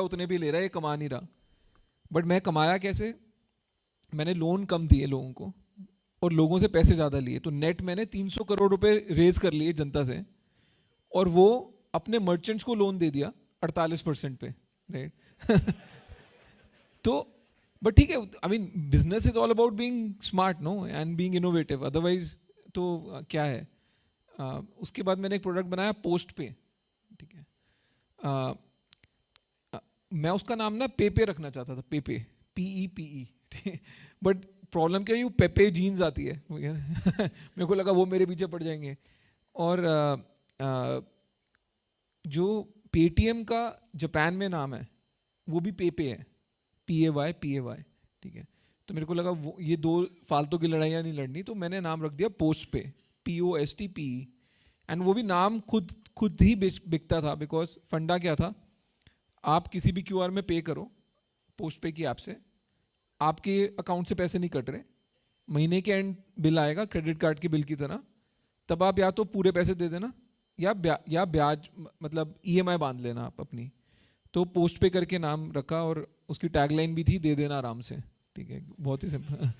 उतने भी ले रहा है, ये कमा नहीं रहा। बट मैं कमाया कैसे? मैंने लोन कम दिए लोगों को और लोगों से पैसे ज़्यादा लिए, तो नेट मैंने 300 करोड़ रुपए रेज कर लिए जनता से, और वो अपने मर्चेंट्स को लोन दे दिया 48% पे, राइट? तो बट ठीक है, I mean business is all about being smart, no, and being innovative, otherwise तो क्या है। उसके बाद मैंने एक प्रोडक्ट बनाया पोस्ट पे, ठीक है। मैं उसका नाम ना पेपे रखना चाहता था, पेपे, PEPE, बट प्रॉब्लम क्या है, पेपे जीन्स आती है मेरे को लगा वो मेरे पीछे पड़ जाएंगे। और जो पेटीएम का जापान में नाम है वो भी पेपे है, PAY, ठीक है। तो मेरे को लगा वो ये दो फालतू की लड़ाइयाँ नहीं लड़नी, तो मैंने नाम रख दिया पोस्ट पे, POSTPE। एंड वो भी नाम खुद ही बिकता था, बिकॉज फंडा क्या था, आप किसी भी QR में पे करो पोस्ट पे की ऐप से, आपके अकाउंट से पैसे नहीं कट रहे, महीने के एंड बिल आएगा क्रेडिट कार्ड के बिल की तरह, तब आप या तो पूरे पैसे दे देना या ब्याज मतलब EMI बांध लेना आप अपनी। तो पोस्ट पे करके नाम रखा, और उसकी टैगलाइन भी थी, दे देना आराम से, ठीक है, बहुत ही सिंपल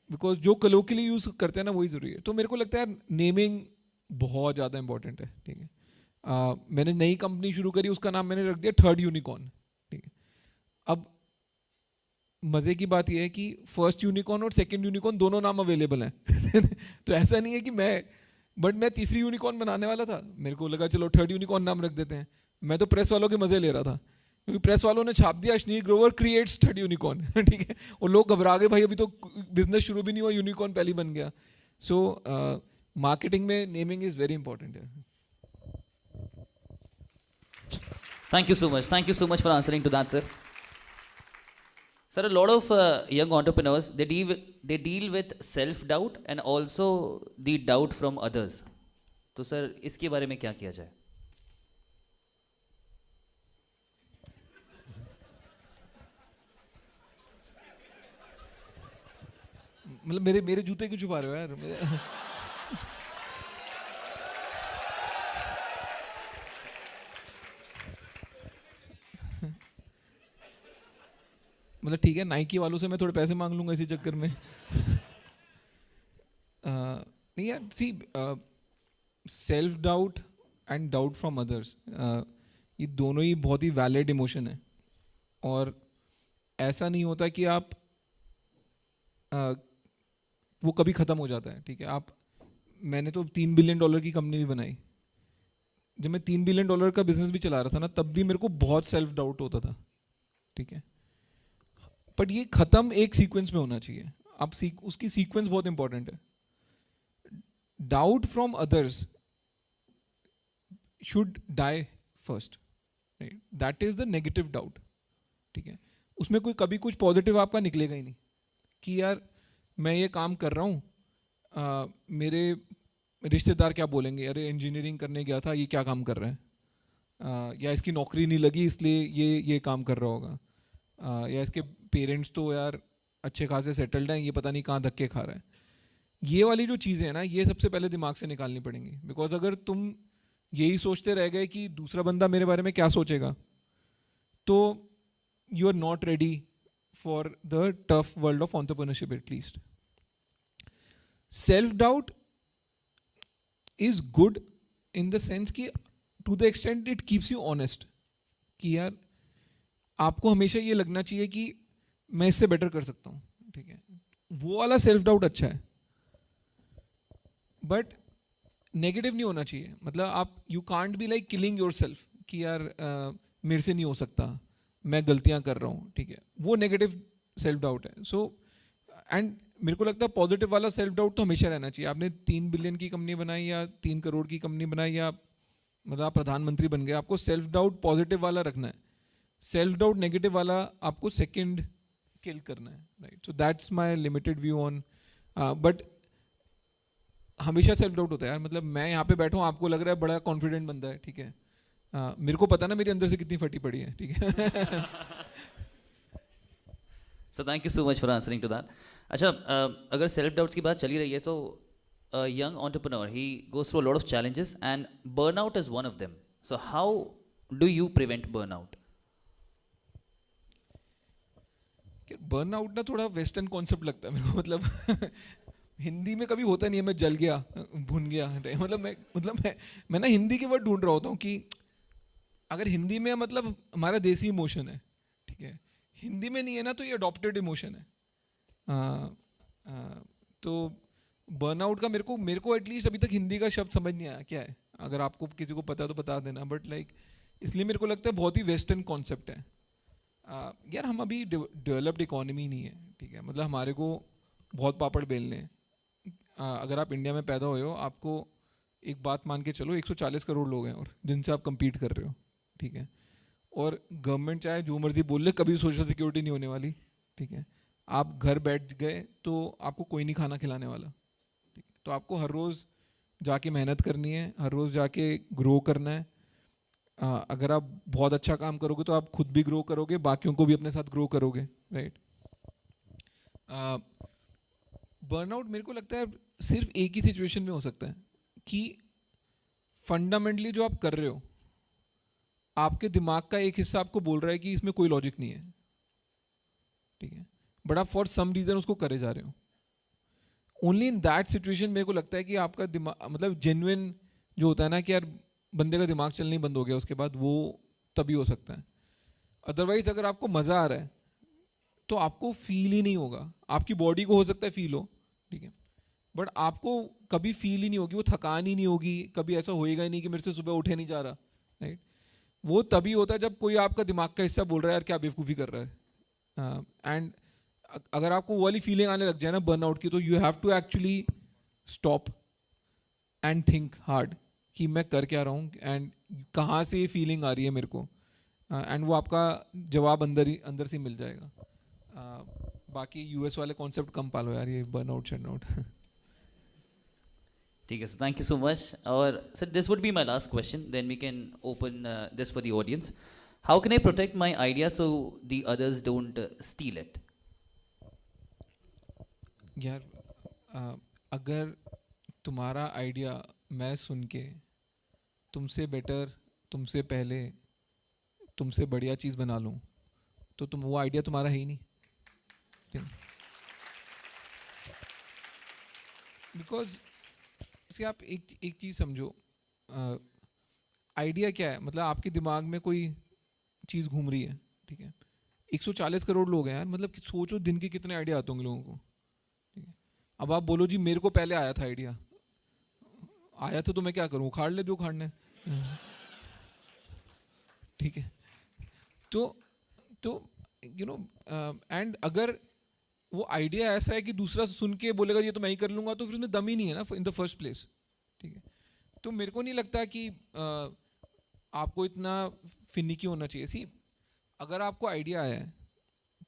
बिकॉज जो कलोकियली यूज़ करते हैं ना वही ज़रूरी है। तो मेरे को लगता है नेमिंग बहुत ज़्यादा इंपॉर्टेंट है, ठीक है। मैंने नई कंपनी शुरू करी, उसका नाम मैंने रख दिया थर्ड यूनिकॉर्न, ठीक है। अब मज़े की बात यह है कि फर्स्ट यूनिकॉर्न और सेकंड यूनिकॉर्न दोनों नाम अवेलेबल हैं तो ऐसा नहीं है कि मैं तीसरी यूनिकॉर्न बनाने वाला था, मेरे को लगा चलो थर्ड यूनिकॉर्न नाम रख देते हैं। मैं तो प्रेस वालों के मज़े ले रहा था, क्योंकि प्रेस वालों ने छाप दिया Ashneel Grover creates third unicorn ठीक है, और लोग घबरा गए, भाई अभी तो बिजनेस शुरू भी नहीं हुआ, यूनिकॉर्न पहले ही बन गया। सो मार्केटिंग में नेमिंग इज़ वेरी इंपॉर्टेंट है। Thank you so much. Thank you so much for answering to that, sir. Sir, a lot of young entrepreneurs, they deal with self-doubt and also the doubt from others. तो sir इसके बारे में क्या किया जाए? मतलब मेरे जूते क्यों छुपा रहे हो यार मतलब ठीक है, नाइकी वालों से मैं थोड़े पैसे मांग लूंगा इसी चक्कर में नहीं यार, see self doubt and doubt from others, ये दोनों ही बहुत ही वैलिड इमोशन है, और ऐसा नहीं होता कि आप वो कभी ख़त्म हो जाता है, ठीक है। मैंने तो $3 बिलियन की कंपनी भी बनाई, जब मैं $3 बिलियन का बिजनेस भी चला रहा था ना, तब भी मेरे को बहुत सेल्फ डाउट होता था, ठीक है। बट ये ख़त्म एक सीक्वेंस में होना चाहिए, आप उसकी सीक्वेंस बहुत इंपॉर्टेंट है। Doubt from others should die first, right, that is the negative doubt, ठीक है। उसमें कोई कभी कुछ पॉजिटिव आपका निकलेगा ही नहीं, कि यार मैं ये काम कर रहा हूँ, मेरे रिश्तेदार क्या बोलेंगे, अरे इंजीनियरिंग करने गया था, ये क्या काम कर रहा है, या इसकी नौकरी नहीं लगी इसलिए ये काम कर रहा होगा, या इसके पेरेंट्स तो यार अच्छे खासे सेटल्ड हैं, ये पता नहीं कहाँ धक्के खा रहा है। ये वाली जो चीज़ें हैं ना, ये सबसे पहले दिमाग से निकालनी पड़ेंगी, बिकॉज अगर तुम यही सोचते रह गए कि दूसरा बंदा मेरे बारे में क्या सोचेगा, तो you are not ready for the tough world of entrepreneurship at least. Self doubt is good in the sense कि to the extent it keeps you honest, कि यार आपको हमेशा ये लगना चाहिए कि मैं इससे बेटर कर सकता हूँ, ठीक है। वो वाला सेल्फ डाउट अच्छा है, बट नेगेटिव नहीं होना चाहिए। मतलब आप you can't be like killing your self, कि यार मेरे से नहीं हो सकता, मैं गलतियाँ कर रहा हूँ, ठीक है, वो नेगेटिव सेल्फ डाउट है। सो एंड मेरे को लगता है पॉजिटिव वाला सेल्फ डाउट तो हमेशा रहना चाहिए। आपने 3 बिलियन की कंपनी बनाई या 3 करोड़ की कंपनी बनाई, या मतलब आप प्रधानमंत्री बन गए, आपको सेल्फ डाउट पॉजिटिव वाला रखना है, सेल्फ डाउट नेगेटिव वाला आपको सेकंड किल करना है, right. So that's my limited view on, but हमेशा सेल्फ डाउट होता है यार। मतलब मैं यहाँ पे बैठा हूँ, आपको लग रहा है बड़ा कॉन्फिडेंट बंदा है, ठीक है, मेरे को पता ना मेरे अंदर से कितनी फटी पड़ी है, ठीक है So thank you so much for answering to that. अच्छा, अगर सेल्फ डाउट्स की बात चली रही है, तो young entrepreneur, he goes through a lot of challenges and burnout is one of them. So how do you prevent burnout? Burn out ना थोड़ा वेस्टर्न कॉन्सेप्ट लगता है मेरे को, मतलब हिंदी में कभी होता नहीं है मैं जल गया, भुन गया, मैं ना हिंदी के वर्ड ढूंढ रहा होता हूँ कि अगर हिंदी में मतलब हमारा देसी इमोशन है, ठीक है, हिंदी में नहीं है ना तो ये अडॉप्टेड इमोशन है। तो बर्नआउट का मेरे को एटलीस्ट अभी तक हिंदी का शब्द समझ नहीं आया क्या है। अगर आपको किसी को पता है तो बता देना, बट लाइक इसलिए मेरे को लगता है बहुत ही वेस्टर्न कॉन्सेप्ट है। यार हम अभी डेवलप्ड इकोनॉमी नहीं है, ठीक है, मतलब हमारे को बहुत पापड़ बेलने हैं। अगर आप इंडिया में पैदा हुए हो, आपको एक बात मान के चलो 140 करोड़ लोग हैं और जिनसे आप compete कर रहे हो, ठीक है, और गवर्नमेंट चाहे जो मर्जी बोल ले कभी सोशल सिक्योरिटी नहीं होने वाली, ठीक है। आप घर बैठ गए तो आपको कोई नहीं खाना खिलाने वाला, ठीक है, तो आपको हर रोज़ जाके मेहनत करनी है, हर रोज़ जाके ग्रो करना है। अगर आप बहुत अच्छा काम करोगे तो आप खुद भी ग्रो करोगे, बाकियों को भी अपने साथ ग्रो करोगे, राइट। बर्नआउट मेरे को लगता है सिर्फ एक ही सिचुएशन में हो सकता है कि फंडामेंटली जो आप कर रहे हो, आपके दिमाग का एक हिस्सा आपको बोल रहा है कि इसमें कोई लॉजिक नहीं है, ठीक है, बट आप फॉर सम रीज़न उसको करे जा रहे हो। ओनली इन दैट सिचुएशन मेरे को लगता है कि आपका दिमाग मतलब जेन्युइन जो होता है ना कि यार बंदे का दिमाग चलना ही बंद हो गया उसके बाद, वो तभी हो सकता है। अदरवाइज अगर आपको मज़ा आ रहा है तो आपको फील ही नहीं होगा। आपकी बॉडी को हो सकता है फील हो, ठीक है, बट आपको कभी फील ही नहीं होगी, वो थकान ही नहीं होगी, कभी ऐसा होएगा ही नहीं कि मेरे से सुबह उठे नहीं जा रहा, राइट। वो तभी होता है जब कोई आपका दिमाग का हिस्सा बोल रहा है यार क्या बेवकूफ़ी कर रहा है। एंड अगर आपको वो वाली फीलिंग आने लग जाए ना बर्नआउट की, तो you have to actually stop and think hard कि मैं कर क्या रहा हूँ एंड कहाँ से ये फीलिंग आ रही है मेरे को, एंड वो आपका जवाब अंदर से मिल जाएगा। बाकी यूएस वाले कॉन्सेप्ट कम पालो यार, ये बर्नआउट शर्नआउट। ठीक है sir, thank you so much. और sir this would be my last question, then we can open this for the audience. How can I protect my idea so the others don't steal it? यार अगर तुम्हारा idea मैं सुन के तुमसे better, तुमसे पहले, तुमसे बढ़िया चीज़ बना लूँ तो तुम वो आइडिया तुम्हारा है ही नहीं, बिकॉज इसके आप एक चीज़ समझो, आइडिया क्या है, मतलब आपके दिमाग में कोई चीज़ घूम रही है, ठीक है, 140 करोड़ लोग हैं यार, मतलब सोचो दिन के कितने आइडिया आते होंगे लोगों को, ठीक है। अब आप बोलो जी मेरे को पहले आया था आइडिया, आया था तो मैं क्या करूँ, उखाड़ ले जो उखाड़ना है, ठीक है। तो यू नो, एंड अगर वो आइडिया ऐसा है कि दूसरा सुन के बोलेगा ये तो मैं ही कर लूँगा, तो फिर उसमें दम ही नहीं है ना इन द फर्स्ट प्लेस, ठीक है। तो मेरे को नहीं लगता कि आपको इतना फिनिकी होना चाहिए। सी अगर आपको आइडिया है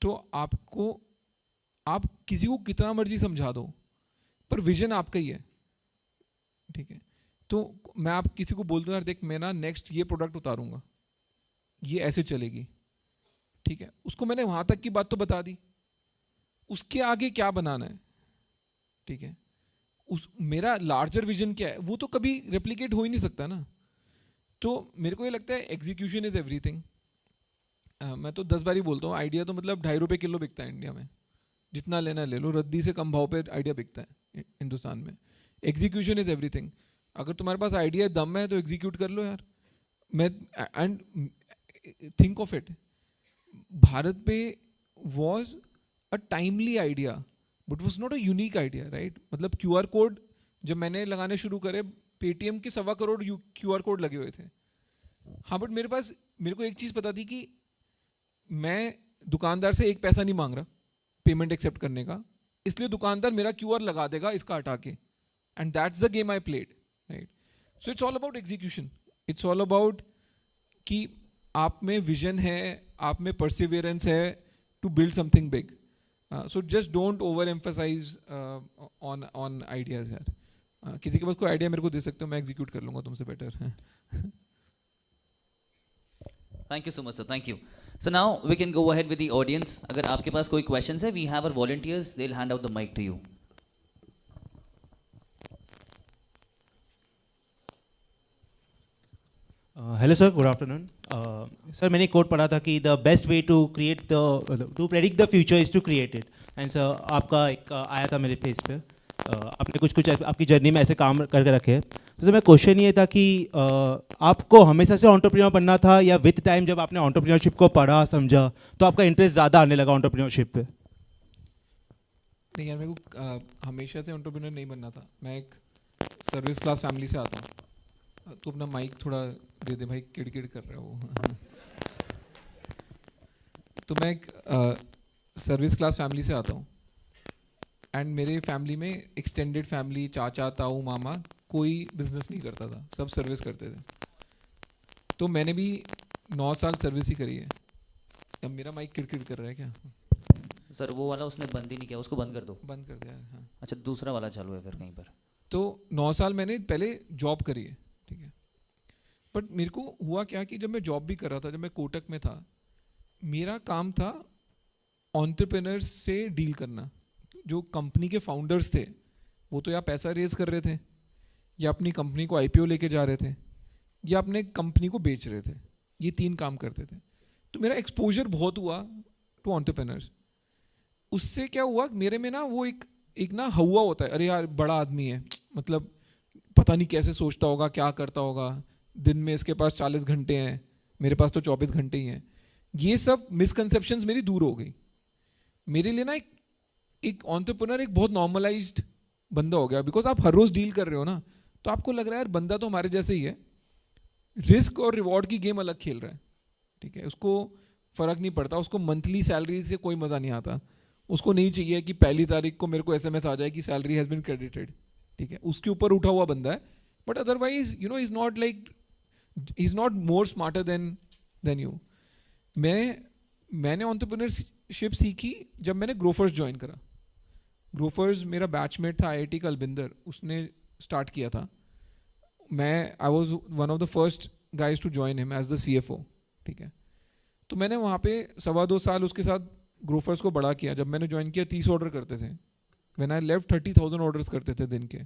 तो आपको, आप किसी को कितना मर्जी समझा दो पर विजन आपका ही है, ठीक है। तो मैं आप किसी को बोल दूँ यार देख मैं ना नेक्स्ट ये प्रोडक्ट उतारूँगा, ये ऐसे चलेगी, ठीक है, उसको मैंने वहाँ तक की बात तो बता दी, उसके आगे क्या बनाना है, ठीक है, उस मेरा लार्जर विजन क्या है वो तो कभी रेप्लिकेट हो ही नहीं सकता ना। तो मेरे को ये लगता है एग्जीक्यूशन इज़ एवरीथिंग। मैं तो 10 बार ही बोलता हूँ, आइडिया तो मतलब 2.5 रुपये किलो बिकता है इंडिया में, जितना लेना ले लो, रद्दी से कम भाव पे आइडिया बिकता है हिंदुस्तान में। Execution is everything. अगर तुम्हारे पास आइडिया दम है तो एग्जीक्यूट कर लो यार। मैं and think of it, BharatPe was a timely idea but was not a unique idea, right. मतलब QR कोड जब मैंने लगाने शुरू करे, पेटीएम के 1.25 करोड़ QR कोड लगे हुए थे, हाँ, बट मेरे को एक चीज़ पता थी कि मैं दुकानदार से 1 पैसा नहीं मांग रहा पेमेंट एक्सेप्ट करने का, इसलिए दुकानदार मेरा QR लगा देगा इसका हटा के, and that's the game I played, right. So it's all about execution, it's all about कि आप में विजन है, आप में परसिवियरेंस है to build something big. So just don't over emphasise on ideas यार। किसी के पास कोई आइडिया मेरे को दे सकते हो, मैं एग्जीक्यूट कर लूँगा तुमसे better. Thank you so much sir, thank you. So now we can go ahead with the audience. अगर आपके पास कोई क्वेश्चंस है, we have our volunteers, they will hand out the mic to you. Hello, sir. Good afternoon. Sir मैंने quote पढ़ा था कि the best way to predict the future is to create it, and sir आपका एक आया था मेरे face पे, आपने कुछ आपकी जर्नी में ऐसे काम करके रखे हैं। तो सर मेरा क्वेश्चन ये था कि आपको हमेशा से एंटरप्रेन्योर बनना था, या विद टाइम जब आपने एंटरप्रेन्योरशिप को पढ़ा समझा तो आपका इंटरेस्ट ज़्यादा आने लगा एंटरप्रेन्योरशिप पे? नहीं यार, मेरे को हमेशा से एंटरप्रेन्योर नहीं बनना था। मैं एक सर्विस क्लास फैमिली से आता हूँ। तो अपना माइक थोड़ा दे दे भाई, किड़किड़ कर रहे हो। तो मैं एक सर्विस क्लास फैमिली से आता हूँ, एंड मेरे फैमिली में एक्सटेंडेड फैमिली, चाचा ताऊ मामा, कोई बिजनेस नहीं करता था, सब सर्विस करते थे। तो मैंने भी 9 साल सर्विस ही करी है। अब मेरा माइक किड़किड़ कर रहा है क्या? सर वो वाला उसने बंद ही नहीं किया, उसको बंद कर दो। बंद कर दिया। हाँ, अच्छा, दूसरा वाला चालू है फिर कहीं पर। तो 9 साल मैंने पहले जॉब करी है, ठीक है। बट मेरे को हुआ क्या कि जब मैं जॉब भी कर रहा था, जब मैं कोटक में था, मेरा काम था एंटरप्रेन्योर्स से डील करना। जो कंपनी के फाउंडर्स थे वो तो या पैसा रेज कर रहे थे, या अपनी कंपनी को आईपीओ लेके जा रहे थे, या अपने कंपनी को बेच रहे थे। ये 3 काम करते थे। तो मेरा एक्सपोजर बहुत हुआ टू एंटरप्रेन्योर्स। उससे क्या हुआ, मेरे में ना वो एक ना हवा होता है, अरे यार बड़ा आदमी है, मतलब पता नहीं कैसे सोचता होगा, क्या करता होगा, दिन में इसके पास 40 घंटे हैं, मेरे पास तो 24 घंटे ही हैं। ये सब मिसकंसेप्शंस मेरी दूर हो गई। मेरे लिए ना एक एंटरप्रेन्योर एक बहुत नॉर्मलाइज्ड बंदा हो गया, बिकॉज आप हर रोज डील कर रहे हो ना, तो आपको लग रहा है यार बंदा तो हमारे जैसे ही है, रिस्क और रिवॉर्ड की गेम अलग खेल रहा है, ठीक है। उसको फर्क नहीं पड़ता, उसको मंथली सैलरी से कोई मजा नहीं आता। उसको नहीं चाहिए कि 1 तारीख को मेरे को एसएमएस आ जाए कि सैलरी हैज बीन क्रेडिटेड, ठीक है। उसके ऊपर उठा हुआ बंदा है, but otherwise you know is not like, is not more smarter than you. मैंने एंटरप्रेन्योरशिप सीखी जब मैंने ग्रोफर्स ज्वाइन करा। ग्रोफर्स मेरा बैचमेट था IIT का अलबिंदर, उसने स्टार्ट किया था। I was one of the first guys to join him as the CFO, ठीक है। तो मैंने वहाँ पे 2.25 साल उसके साथ ग्रोफर्स को बड़ा किया। जब मैंने ज्वाइन किया 30 ऑर्डर करते थे, व्हेन आई लेफ्ट 30,000 ऑर्डर्स करते थे दिन के।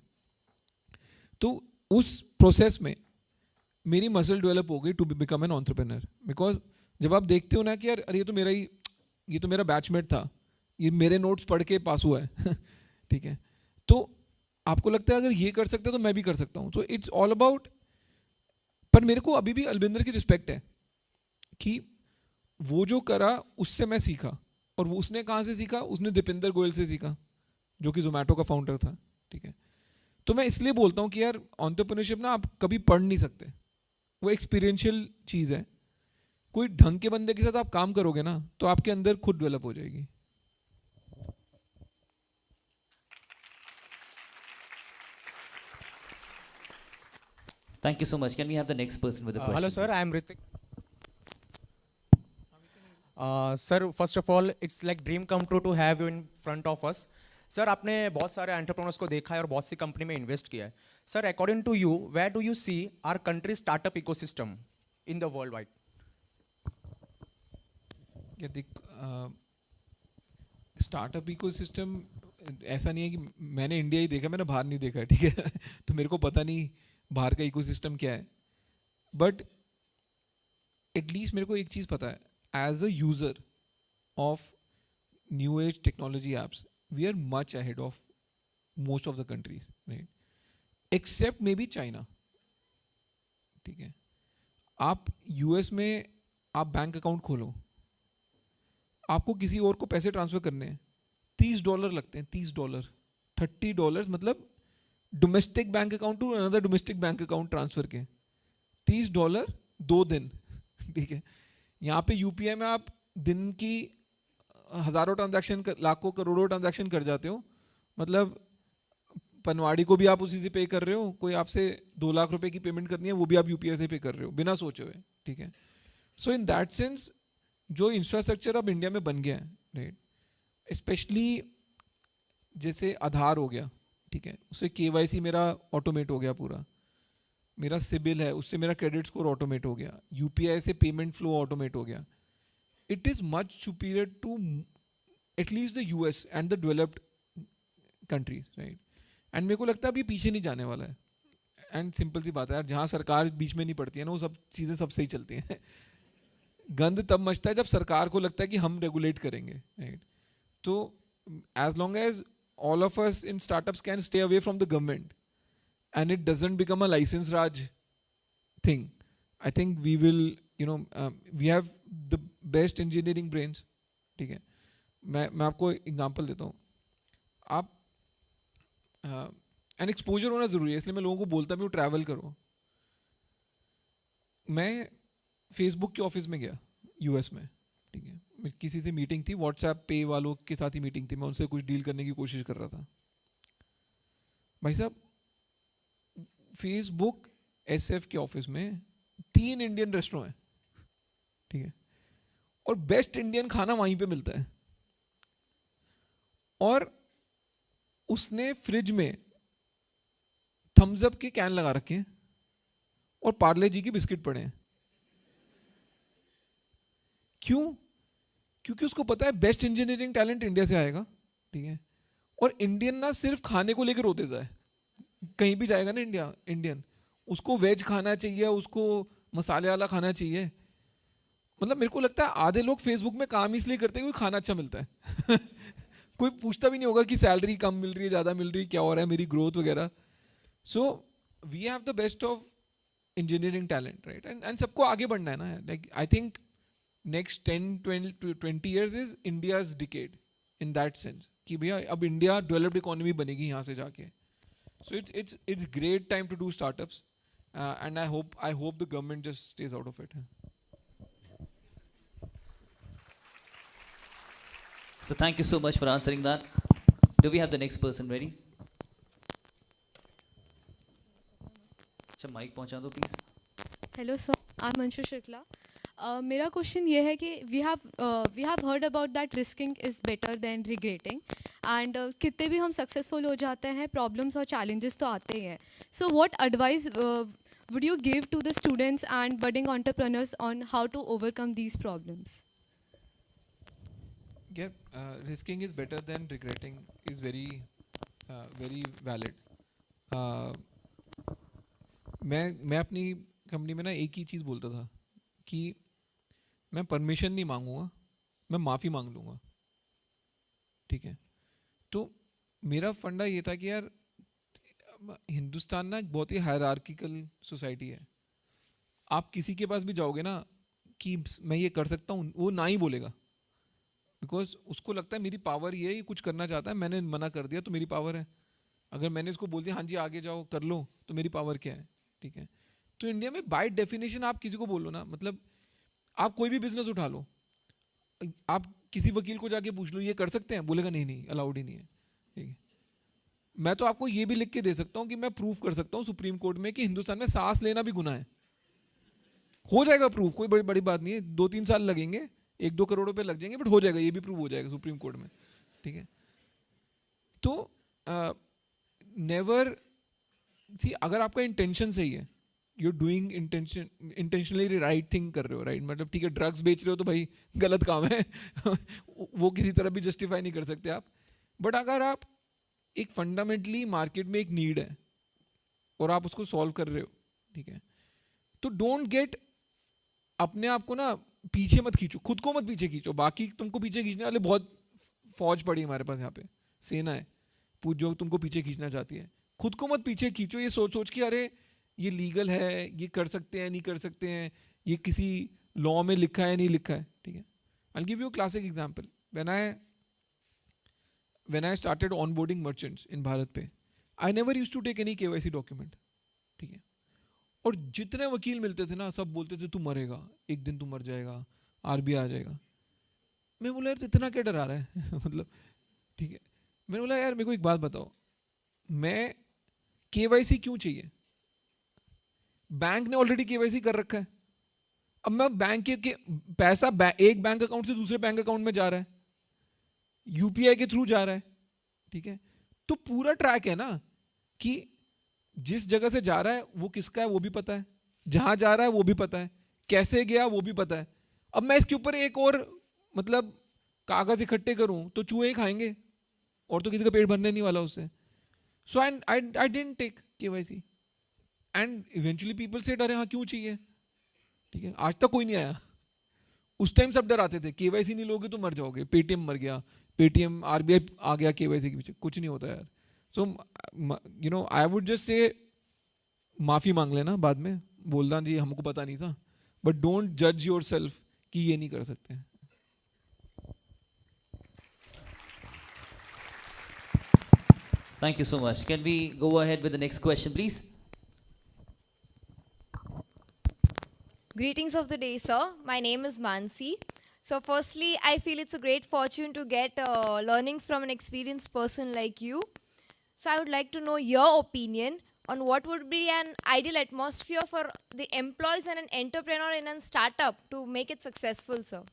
तो उस प्रोसेस में मेरी मसल डेवलप हो गई to become an entrepreneur. Because जब आप देखते हो ना कि यार अरे ये तो मेरा बैचमेट था, ये मेरे नोट्स पढ़ के पास हुआ है ठीक है, तो आपको लगता है अगर ये कर सकते तो मैं भी कर सकता हूँ। तो इट्स ऑल अबाउट, पर मेरे को अभी भी अलबिंदर की रिस्पेक्ट है कि वो जो करा उससे मैं सीखा। और वो उसने कहाँ से सीखा? उसने दीपिंदर गोयल से सीखा, जो कि जोमेटो का फाउंडर था, ठीक है। तो मैं इसलिए बोलता हूँ कि यार एंटरप्रेन्योरशिप ना आप कभी पढ़ नहीं सकते, वो एक्सपीरियंशियल चीज़ है। कोई ढंग के बंदे के साथ आप काम करोगे ना तो आपके अंदर खुद डेवलप हो जाएगी। Thank you so much. Can we have the next person with the question? Hello, sir. I am Ritik. Sir, first of all, it's like dream come true to have you in front of us. Sir आपने बहुत सारे entrepreneurs को देखा है और बहुत सी company में invest किया है। Sir according to you, where do you see our country startup ecosystem in the world wide? Startup ecosystem ऐसा नहीं है कि मैंने इंडिया ही देखा, मैंने बाहर नहीं देखा है, ठीक है तो मेरे को पता नहीं बाहर का इकोसिस्टम क्या है। बट एटलीस्ट मेरे को एक चीज़ पता है, as a user of new age technology apps, we are much ahead of most of the countries, right, except may be China, ठीक है। आप US में आप बैंक अकाउंट खोलो, आपको किसी और को पैसे ट्रांसफर करने हैं, $30 लगते हैं, $30, $30, मतलब domestic bank account to another domestic bank account transfer के $30 2 दिन ठीक है। यहाँ पे UPI में आप दिन की हज़ारों ट्रांजैक्शन, लाखों करोड़ों ट्रांजैक्शन कर जाते हो, मतलब पनवाड़ी को भी आप उसी से पे कर रहे हो, कोई आपसे 2 लाख रुपए की पेमेंट करनी है वो भी आप UPI से पे कर रहे हो बिना सोचे हुए, ठीक है। सो इन दैट सेंस जो इंफ्रास्ट्रक्चर अब इंडिया में बन गया है, राइट, स्पेशली जैसे आधार हो गया, ठीक है, उससे KYC मेरा ऑटोमेट हो गया पूरा, मेरा सिबिल है उससे मेरा क्रेडिट स्कोर ऑटोमेट हो गया, UPI से पेमेंट फ्लो ऑटोमेट हो गया। It is much superior to at least the US and the developed countries, right. And मेरे को लगता है अब ये पीछे नहीं जाने वाला है। एंड सिंपल सी बात है यार, जहाँ सरकार बीच में नहीं पड़ती है ना, वो सब चीज़ें सब सही चलती हैं गंद तब मचता है जब सरकार को लगता है कि हम रेगुलेट करेंगे, राइट? तो as long as all of us in startups can stay away from the government and it doesn't become a license raj thing, I think we will, we have the best engineering brains. ठीक है, मैं आपको example देता हूँ. आप N exposure होना ज़रूरी है, इसलिए मैं लोगों को बोलता भी हूँ ट्रैवल करो. मैं फेसबुक के ऑफिस में गया यूएस में, ठीक है, किसी से मीटिंग थी, व्हाट्सएप पे वालों के साथ ही मीटिंग थी, मैं उनसे कुछ डील करने की कोशिश कर रहा था. भाई साहब, फेसबुक एसएफ के ऑफिस में 3 इंडियन रेस्टोरेंट हैं, ठीक है, और बेस्ट इंडियन खाना वहीं पे मिलता है. और उसने फ्रिज में थम्स अप के कैन लगा रखे हैं और पार्ले जी की बिस्किट पड़े हैं. क्यों? क्योंकि उसको पता है बेस्ट इंजीनियरिंग टैलेंट इंडिया से आएगा, ठीक है. और इंडियन ना सिर्फ खाने को लेकर रो देता है, कहीं भी जाएगा ना इंडियन, उसको वेज खाना चाहिए, उसको मसाले वाला खाना चाहिए. मतलब मेरे को लगता है आधे लोग फेसबुक में काम इसलिए करते हैं क्योंकि खाना अच्छा मिलता है. कोई पूछता भी नहीं होगा कि सैलरी कम मिल रही है, ज़्यादा मिल रही है, क्या हो रहा है, मेरी ग्रोथ वगैरह. So we have the best of engineering talent, right? And सबको आगे बढ़ना है ना. Like I think next 10-20 years is India's decade in that sense कि भैया अब इंडिया डेवलप्ड इकोनॉमी बनेगी यहाँ से जाके. So it's great time to do startups and I hope the government just stays out of it. So thank you so much for answering that. Do we have the next person ready? अच्छा mic पहुँचा दो please. Hello sir, I am Anshu Shukla. मेरा question ये है कि we have heard about that risking is better than regretting, and कितने भी हम सक्सेसफुल हो जाते हैं, प्रॉब्लम्स और चैलेंजेस तो आते ही हैं. So what advice would you give to the students and budding entrepreneurs on how to overcome these problems? Risking is better than regretting is very valid. मैं अपनी कंपनी में ना एक ही चीज़ बोलता था कि मैं परमिशन नहीं मांगूंगा, मैं माफ़ी मांग लूँगा, ठीक है. तो मेरा फंडा ये था कि यार हिंदुस्तान ना बहुत ही हायरार्किकल सोसाइटी है. आप किसी के पास भी जाओगे ना कि मैं ये कर सकता हूँ, वो ना ही बोलेगा, बिकॉज उसको लगता है मेरी पावर ये है, ये कुछ करना चाहता है, मैंने मना कर दिया तो मेरी पावर है. अगर मैंने इसको बोल दिया हाँ जी आगे जाओ कर लो, तो मेरी पावर क्या है, ठीक है. तो इंडिया में बाय डेफिनेशन आप किसी को बोलो ना, मतलब आप कोई भी बिजनेस उठा लो, आप किसी वकील को जाके पूछ लो ये कर सकते हैं, बोलेगा नहीं नहीं अलाउड ही नहीं है, ठीक है. मैं तो आपको ये भी लिख के दे सकता हूँ कि मैं प्रूफ कर सकता हूँ सुप्रीम कोर्ट में कि हिंदुस्तान में सांस लेना भी गुनाह है. हो जाएगा प्रूफ, कोई बड़ी बात नहीं है, 2-3 साल लगेंगे, 1-2 करोड़ रुपए लग जाएंगे, बट हो जाएगा, ये भी प्रूव हो जाएगा सुप्रीम कोर्ट में, ठीक है. तो नेवर सी, अगर आपका इंटेंशन सही है, you doing intentionally right thing कर रहे हो, राइट, मतलब ठीक है ड्रग्स बेच रहे हो तो भाई गलत काम है वो किसी तरह भी जस्टिफाई नहीं कर सकते आप. बट अगर आप एक फंडामेंटली मार्केट में एक नीड है और आप उसको सॉल्व कर रहे हो, ठीक है, तो डोंट गेट, अपने आप को ना पीछे मत खींचो, खुद को मत पीछे खींचो. बाकी तुमको पीछे खींचने वाले बहुत फौज पड़ी हमारे पास, यहाँ पे सेना है जो तुमको पीछे खींचना चाहती है. खुद को मत पीछे खींचो ये सोच सोच के अरे ये लीगल है, ये कर सकते हैं नहीं कर सकते हैं, ये किसी लॉ में लिखा है नहीं लिखा है, ठीक है. I give you classic example. When I started onboarding merchants in BharatPe, I never used to take any KYC document, ठीक है. और जितने वकील मिलते थे ना सब बोलते थे तू मरेगा, एक दिन तू मर जाएगा, आरबीआई आ जाएगा. मैं बोला यार इतना क्या डरा रहा है मतलब, ठीक है. मैंने बोला यार मेरे को एक बात बताओ, मैं केवाईसी क्यों चाहिए? बैंक ने ऑलरेडी केवाईसी कर रखा है. अब मैं बैंक के पैसा एक बैंक अकाउंट से दूसरे बैंक अकाउंट में जा रहा है, यूपीआई के थ्रू जा रहा है, ठीक है. तो पूरा ट्रैक है ना कि जिस जगह से जा रहा है वो किसका है वो भी पता है, जहां जा रहा है वो भी पता है, कैसे गया वो भी पता है. अब मैं इसके ऊपर एक और मतलब कागज इकट्ठे करूं तो चूहे खाएंगे और तो किसी का पेट भरने नहीं वाला उससे. So I didn't take KYC and eventually people said अरे हाँ क्यों चाहिए, ठीक है. आज तक कोई नहीं आया, उस टाइम सब डराते थे केवाईसी नहीं लोगे तो मर जाओगे, पेटीएम मर गया, पेटीएम आरबीआई आ गया केवाईसी के पीछे, कुछ नहीं होता यार. So you know I would just say माफ़ी मांग लेना बाद में, बोलना जी हमको पता नहीं था, बट डोंट जज योर सेल्फ कि ये नहीं कर सकते. Thank you so much. Can we go ahead with the next question, please? Greetings of the day, sir. My name is Mansi. So, firstly, I feel it's a great fortune to get learnings from an experienced person like you. So, I would like to know your opinion on what would be an ideal atmosphere for the employees and an entrepreneur in a startup to make it successful, sir.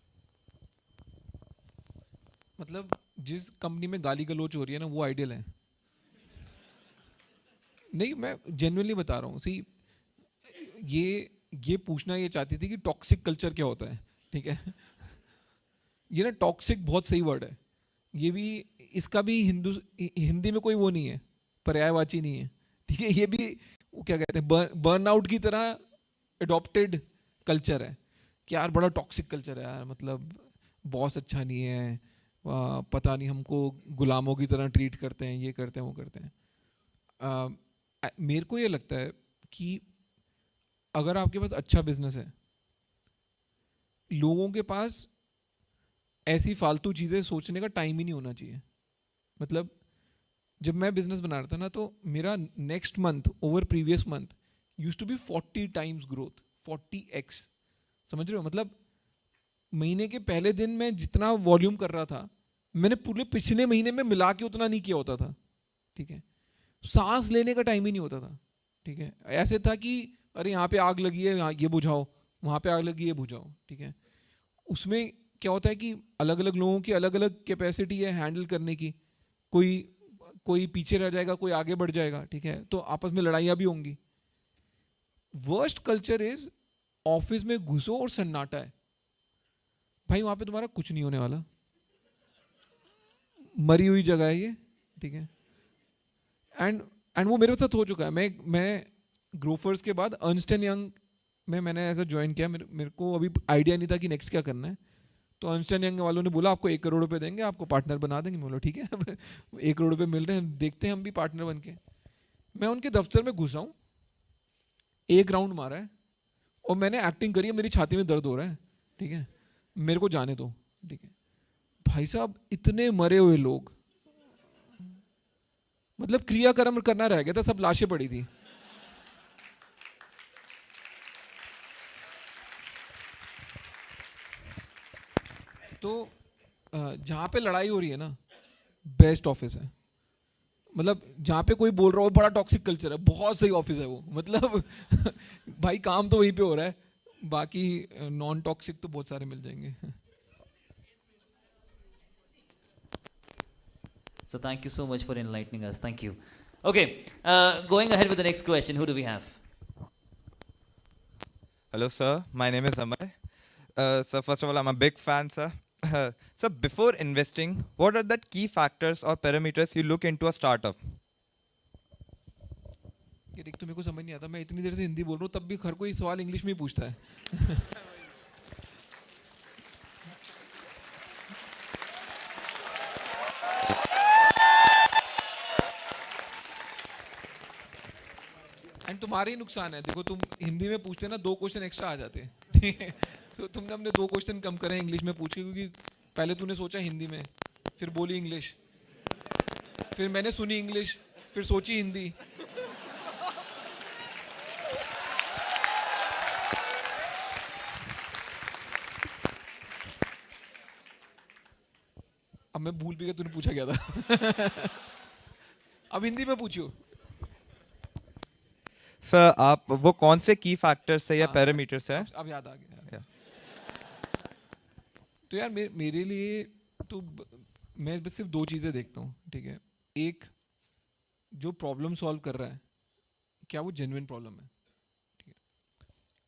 मतलब जिस company में गाली गलौच हो रही है ना वो ideal है. नहीं, मैं जेन्युइनली बता रहा हूँ. सी ये पूछना ये चाहती थी कि टॉक्सिक कल्चर क्या होता है, ठीक है. ये ना टॉक्सिक बहुत सही वर्ड है. ये भी, इसका भी हिंदी में कोई वो नहीं है, पर्यायवाची नहीं है, ठीक है. ये भी वो क्या कहते हैं, बर्नआउट की तरह अडॉप्टेड कल्चर है कि यार बड़ा टॉक्सिक कल्चर है यार, मतलब बॉस अच्छा नहीं है, पता नहीं हमको गुलामों की तरह ट्रीट करते हैं, ये करते हैं वो करते हैं. मेरे को ये लगता है कि अगर आपके पास अच्छा बिजनेस है, लोगों के पास ऐसी फालतू चीज़ें सोचने का टाइम ही नहीं होना चाहिए. मतलब जब मैं बिजनेस बना रहा था ना, तो मेरा next month over previous month used to be 40 times growth, 40x. समझ रहे हो? मतलब महीने के पहले दिन मैं जितना वॉल्यूम कर रहा था, मैंने पूरे पिछले महीने में मिला के उतना नहीं किया होता था, ठीक है. सांस लेने का टाइम ही नहीं होता था, ठीक है. ऐसे था कि अरे यहाँ पे आग लगी है, यहाँ ये बुझाओ, वहाँ पे आग लगी है, बुझाओ, ठीक है. उसमें क्या होता है कि अलग अलग लोगों की अलग अलग कैपेसिटी है हैंडल करने की. कोई पीछे रह जाएगा, कोई आगे बढ़ जाएगा, ठीक है. तो आपस में लड़ाइयाँ भी होंगी. वर्स्ट कल्चर इज ऑफिस में घुसो और सन्नाटा है. भाई वहाँ पे तुम्हारा कुछ नहीं होने वाला, मरी हुई जगह है ये, ठीक है. एंड वो मेरे साथ हो चुका है. मैं ग्रोफर्स के बाद अर्नस्ट एंड यंग में मैंने ऐसा ज्वाइन किया. मेरे को अभी आइडिया नहीं था कि नेक्स्ट क्या करना है. तो अर्नस्ट एंड यंग वालों ने बोला आपको 1 करोड़ रुपए देंगे, आपको पार्टनर बना देंगे. मैं बोला ठीक है, 1 करोड़ रुपए मिल रहे हैं, देखते हैं हम भी पार्टनर बन के. मैं उनके दफ्तर में घुसा हूँ, 1 राउंड मारा है और मैंने एक्टिंग करी है, मेरी छाती में दर्द हो रहा है, ठीक है. मेरे को जाने दो, ठीक है. भाई साहब इतने मरे हुए लोग, मतलब क्रियाकर्म करना रह गया था, सब लाशें पड़ी थी. तो जहाँ पे लड़ाई हो रही है ना, बेस्ट ऑफिस है. मतलब जहाँ पे कोई बोल रहा हो बड़ा टॉक्सिक कल्चर है, बहुत सही ऑफिस है वो. मतलब भाई काम तो वहीं पे हो रहा है, बाकी नॉन टॉक्सिक तो बहुत सारे मिल जाएंगे. So thank you so much for enlightening us. Thank you. Okay, going ahead with the next question. Who do we have? Hello, sir. My name is Amay. Sir, first of all, I'm a big fan, sir. Sir, before investing, what are the key factors or parameters you look into a startup? ये देख, तो मेरे को समझ नहीं आता, मैं इतनी देर से हिंदी बोल रहा हूँ तब भी हर कोई सवाल इंग्लिश में ही पूछता है. एंड तुम्हारा ही नुकसान है. देखो तुम हिंदी में पूछते ना, 2 क्वेश्चन एक्स्ट्रा आ जाते, ठीक है. तो तुमने हमने 2 क्वेश्चन कम करे इंग्लिश में पूछ के, क्योंकि पहले तूने सोचा हिंदी में, फिर बोली इंग्लिश, फिर मैंने सुनी इंग्लिश, फिर सोची हिंदी. अब मैं भूल भी गया तूने पूछा क्या था. अब हिंदी में पूछियो. सर, आप वो कौन से की फैक्टर्स है या पैरामीटर्स है? अब याद आ गया. तो यार मेरे लिए तो मैं बस सिर्फ 2 चीज़ें देखता हूँ, ठीक है. एक, जो प्रॉब्लम सॉल्व कर रहा है क्या वो जेन्युइन प्रॉब्लम है, ठीक है.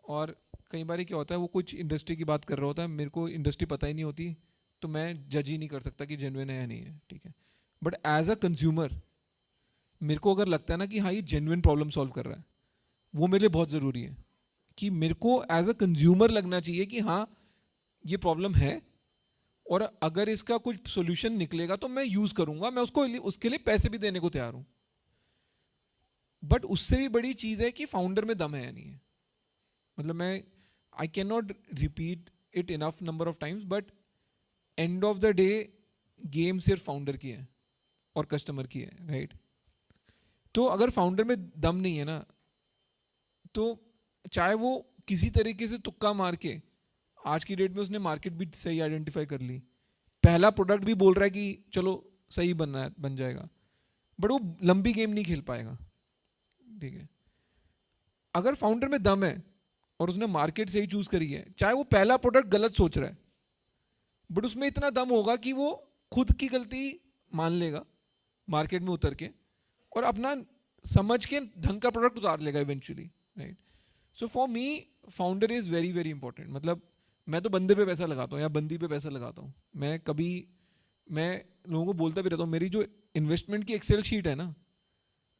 और कई बार क्या होता है, वो कुछ इंडस्ट्री की बात कर रहा होता है, मेरे को इंडस्ट्री पता ही नहीं होती, तो मैं जज ही नहीं कर सकता कि जेन्युइन है या नहीं है, ठीक है. बट एज अ कंज्यूमर मेरे को अगर लगता है ना कि हाँ ये जेन्युइन प्रॉब्लम सॉल्व कर रहा है, वो मेरे लिए बहुत ज़रूरी है. कि मेरे को एज अ कंज्यूमर लगना चाहिए कि हाँ ये प्रॉब्लम है और अगर इसका कुछ सोल्यूशन निकलेगा तो मैं यूज़ करूँगा, मैं उसके लिए पैसे भी देने को तैयार हूँ। बट उससे भी बड़ी चीज़ है कि फाउंडर में दम है या नहीं है। मतलब मैं I can not repeat it enough number of times, but end of the day game सिर्फ फाउंडर की है और कस्टमर की है, राइट? तो अगर फाउंडर में दम नहीं है ना, तो चाहे वो किसी तरीके से तुक्का मार के, आज की डेट में उसने मार्केट भी सही आइडेंटिफाई कर ली, पहला प्रोडक्ट भी बोल रहा है कि चलो सही बन जाएगा, बट वो लंबी गेम नहीं खेल पाएगा, ठीक है? अगर फाउंडर में दम है और उसने मार्केट सही चूज करी है, चाहे वो पहला प्रोडक्ट गलत सोच रहा है, बट उसमें इतना दम होगा कि वो खुद की गलती मान लेगा मार्केट में उतर के और अपना समझ के ढंग का प्रोडक्ट उतार लेगा eventually, right? So for me founder is very very important. मतलब मैं तो बंदे पे पैसा लगाता हूँ या बंदी पे पैसा लगाता हूँ। मैं लोगों को बोलता भी रहता हूँ, मेरी जो इन्वेस्टमेंट की एक्सेल शीट है ना,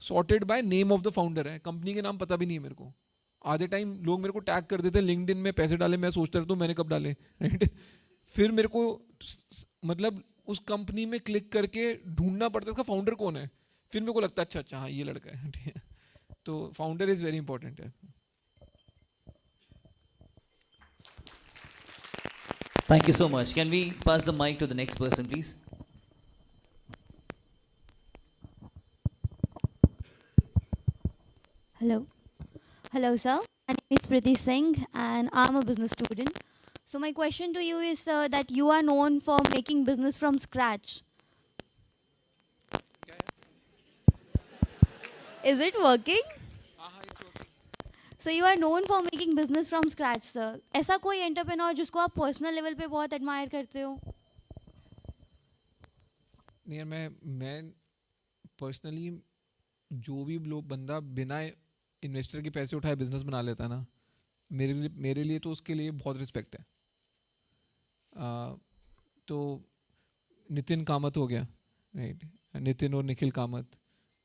sorted by name of the founder है, कंपनी के नाम पता भी नहीं है मेरे को। आधे टाइम लोग मेरे को टैग कर देते हैं लिंक्डइन में, पैसे डाले, मैं सोचता रहता हूँ मैंने कब डाले, राइट? फिर मेरे को मतलब उस कंपनी में क्लिक करके ढूंढना पड़ता है इसका फाउंडर कौन है, फिर मेरे को लगता है अच्छा हाँ ये लड़का है, ठीक है? तो फाउंडर इज़ वेरी इंपॉर्टेंट है। Thank you so much. Can we pass the mic to the next person, please? Hello. Hello, sir. My name is Priti Singh and I'm a business student. So my question to you is that you are known for making business from scratch. Is it working? So you are known for making business from scratch, sir. ऐसा कोई entrepreneur जिसको आप personal level पे बहुत admire करते हो? नहीं, मैं पर्सनली जो भी लोग बंदा बिना इन्वेस्टर के पैसे उठाए बिजनेस बना लेता है ना, मेरे लिए तो उसके लिए बहुत रिस्पेक्ट है। तो नितिन कामत हो गया, राइट? नितिन और निखिल कामत,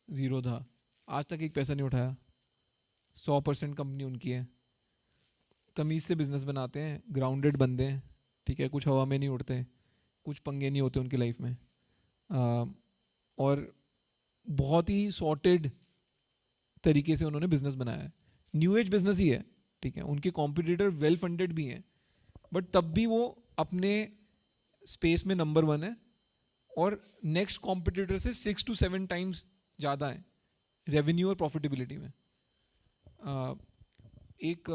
ज़ीरो था, आज तक एक पैसा नहीं उठाया, 100% कंपनी उनकी है, तमीज़ से बिजनेस बनाते हैं, ग्राउंडेड बंदे हैं, ठीक है? कुछ हवा में नहीं उड़ते, कुछ पंगे नहीं होते उनकी लाइफ में, और बहुत ही सॉर्टेड तरीके से उन्होंने बिजनेस बनाया है। न्यू एज बिजनेस ही है, ठीक है? उनके कॉम्पिटिटर वेल फंडेड भी हैं, बट तब भी वो अपने स्पेस में नंबर 1 है और नेक्स्ट कॉम्पिटिटर से 6 to 7 टाइम्स ज़्यादा है रेवेन्यू और प्रॉफिटेबिलिटी में। एक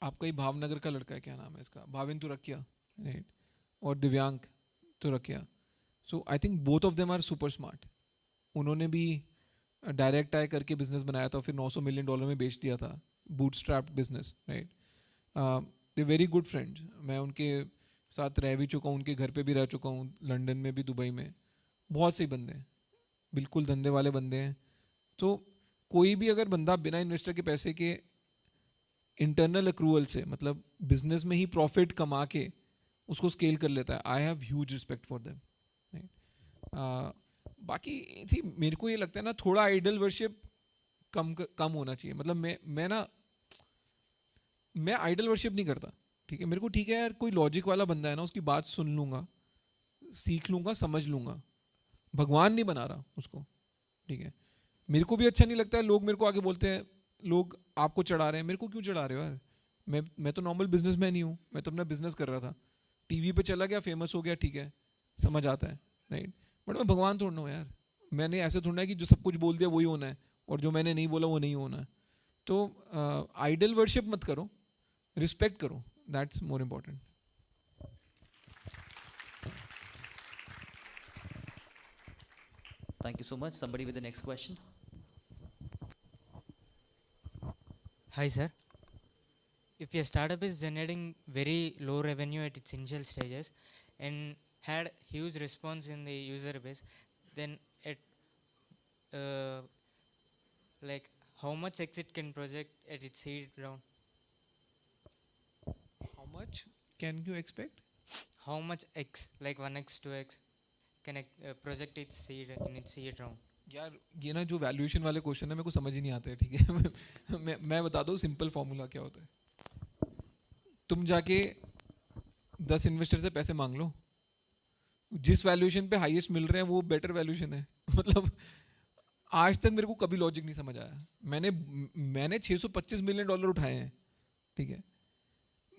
आपका ही भावनगर का लड़का है, क्या नाम है इसका, भाविन तुरकिया, राइट? और Divyank Turakhia. So I think both of them are super smart. उन्होंने भी डायरेक्ट आय करके बिजनेस बनाया था, फिर $900 मिलियन में बेच दिया था, bootstrapped business, right? They very good friends. मैं उनके साथ रह भी चुका हूँ, उनके घर पे भी रह चुका हूँ, लंदन में भी, दुबई में। बहुत सही बंदे हैं, बिल्कुल धंधे वाले बंदे हैं। तो कोई भी अगर बंदा बिना इन्वेस्टर के पैसे के इंटरनल अक्रूवल से, मतलब बिजनेस में ही प्रॉफिट कमा के उसको स्केल कर लेता है, I have huge respect for them, right? बाकी सी मेरे को ये लगता है ना, थोड़ा आइडल वर्शिप कम होना चाहिए। मतलब मैं आइडल वर्शिप नहीं करता, ठीक है? मेरे को ठीक है यार, कोई लॉजिक वाला बंदा है ना, उसकी बात सुन लूँगा, सीख लूँगा, समझ लूँगा, भगवान नहीं बना रहा उसको, ठीक है? मेरे को भी अच्छा नहीं लगता है लोग मेरे को आके बोलते हैं, लोग आपको चढ़ा रहे हैं। मेरे को क्यों चढ़ा रहे हो यार? मैं तो नॉर्मल बिजनेसमैन ही हूँ, मैं तो अपना बिजनेस कर रहा था, टीवी पे चला गया, फेमस हो गया, ठीक है, समझ आता है, राइट? बट मैं भगवान थोड़ा हूँ यार, मैंने ऐसे थोड़ा है कि जो सब कुछ बोल दिया वही होना है और जो मैंने नहीं बोला वो नहीं होना है। तो आइडल वर्शिप मत करो, रिस्पेक्ट करो, that's more important. Thank you so much. Somebody with the next question. Hi sir. If your startup is generating very low revenue at its initial stages and had huge response in the user base, then like how much exit can project at its seed round? How much can you expect? How much x, like 1x, 2x, can project its seed in its seed round? यार ये ना जो valuation वाले question है मेरे को समझ ही नहीं आते हैं, ठीक है? मैं बता दूँ सिंपल फॉर्मूला क्या होता है। तुम जाके 10 इन्वेस्टर से पैसे मांग लो, जिस वैल्यूएशन पे हाईएस्ट मिल रहे हैं वो बेटर वैल्यूएशन है। मतलब आज तक मेरे को कभी लॉजिक नहीं समझ आया। मैंने $625 मिलियन उठाए हैं, ठीक है,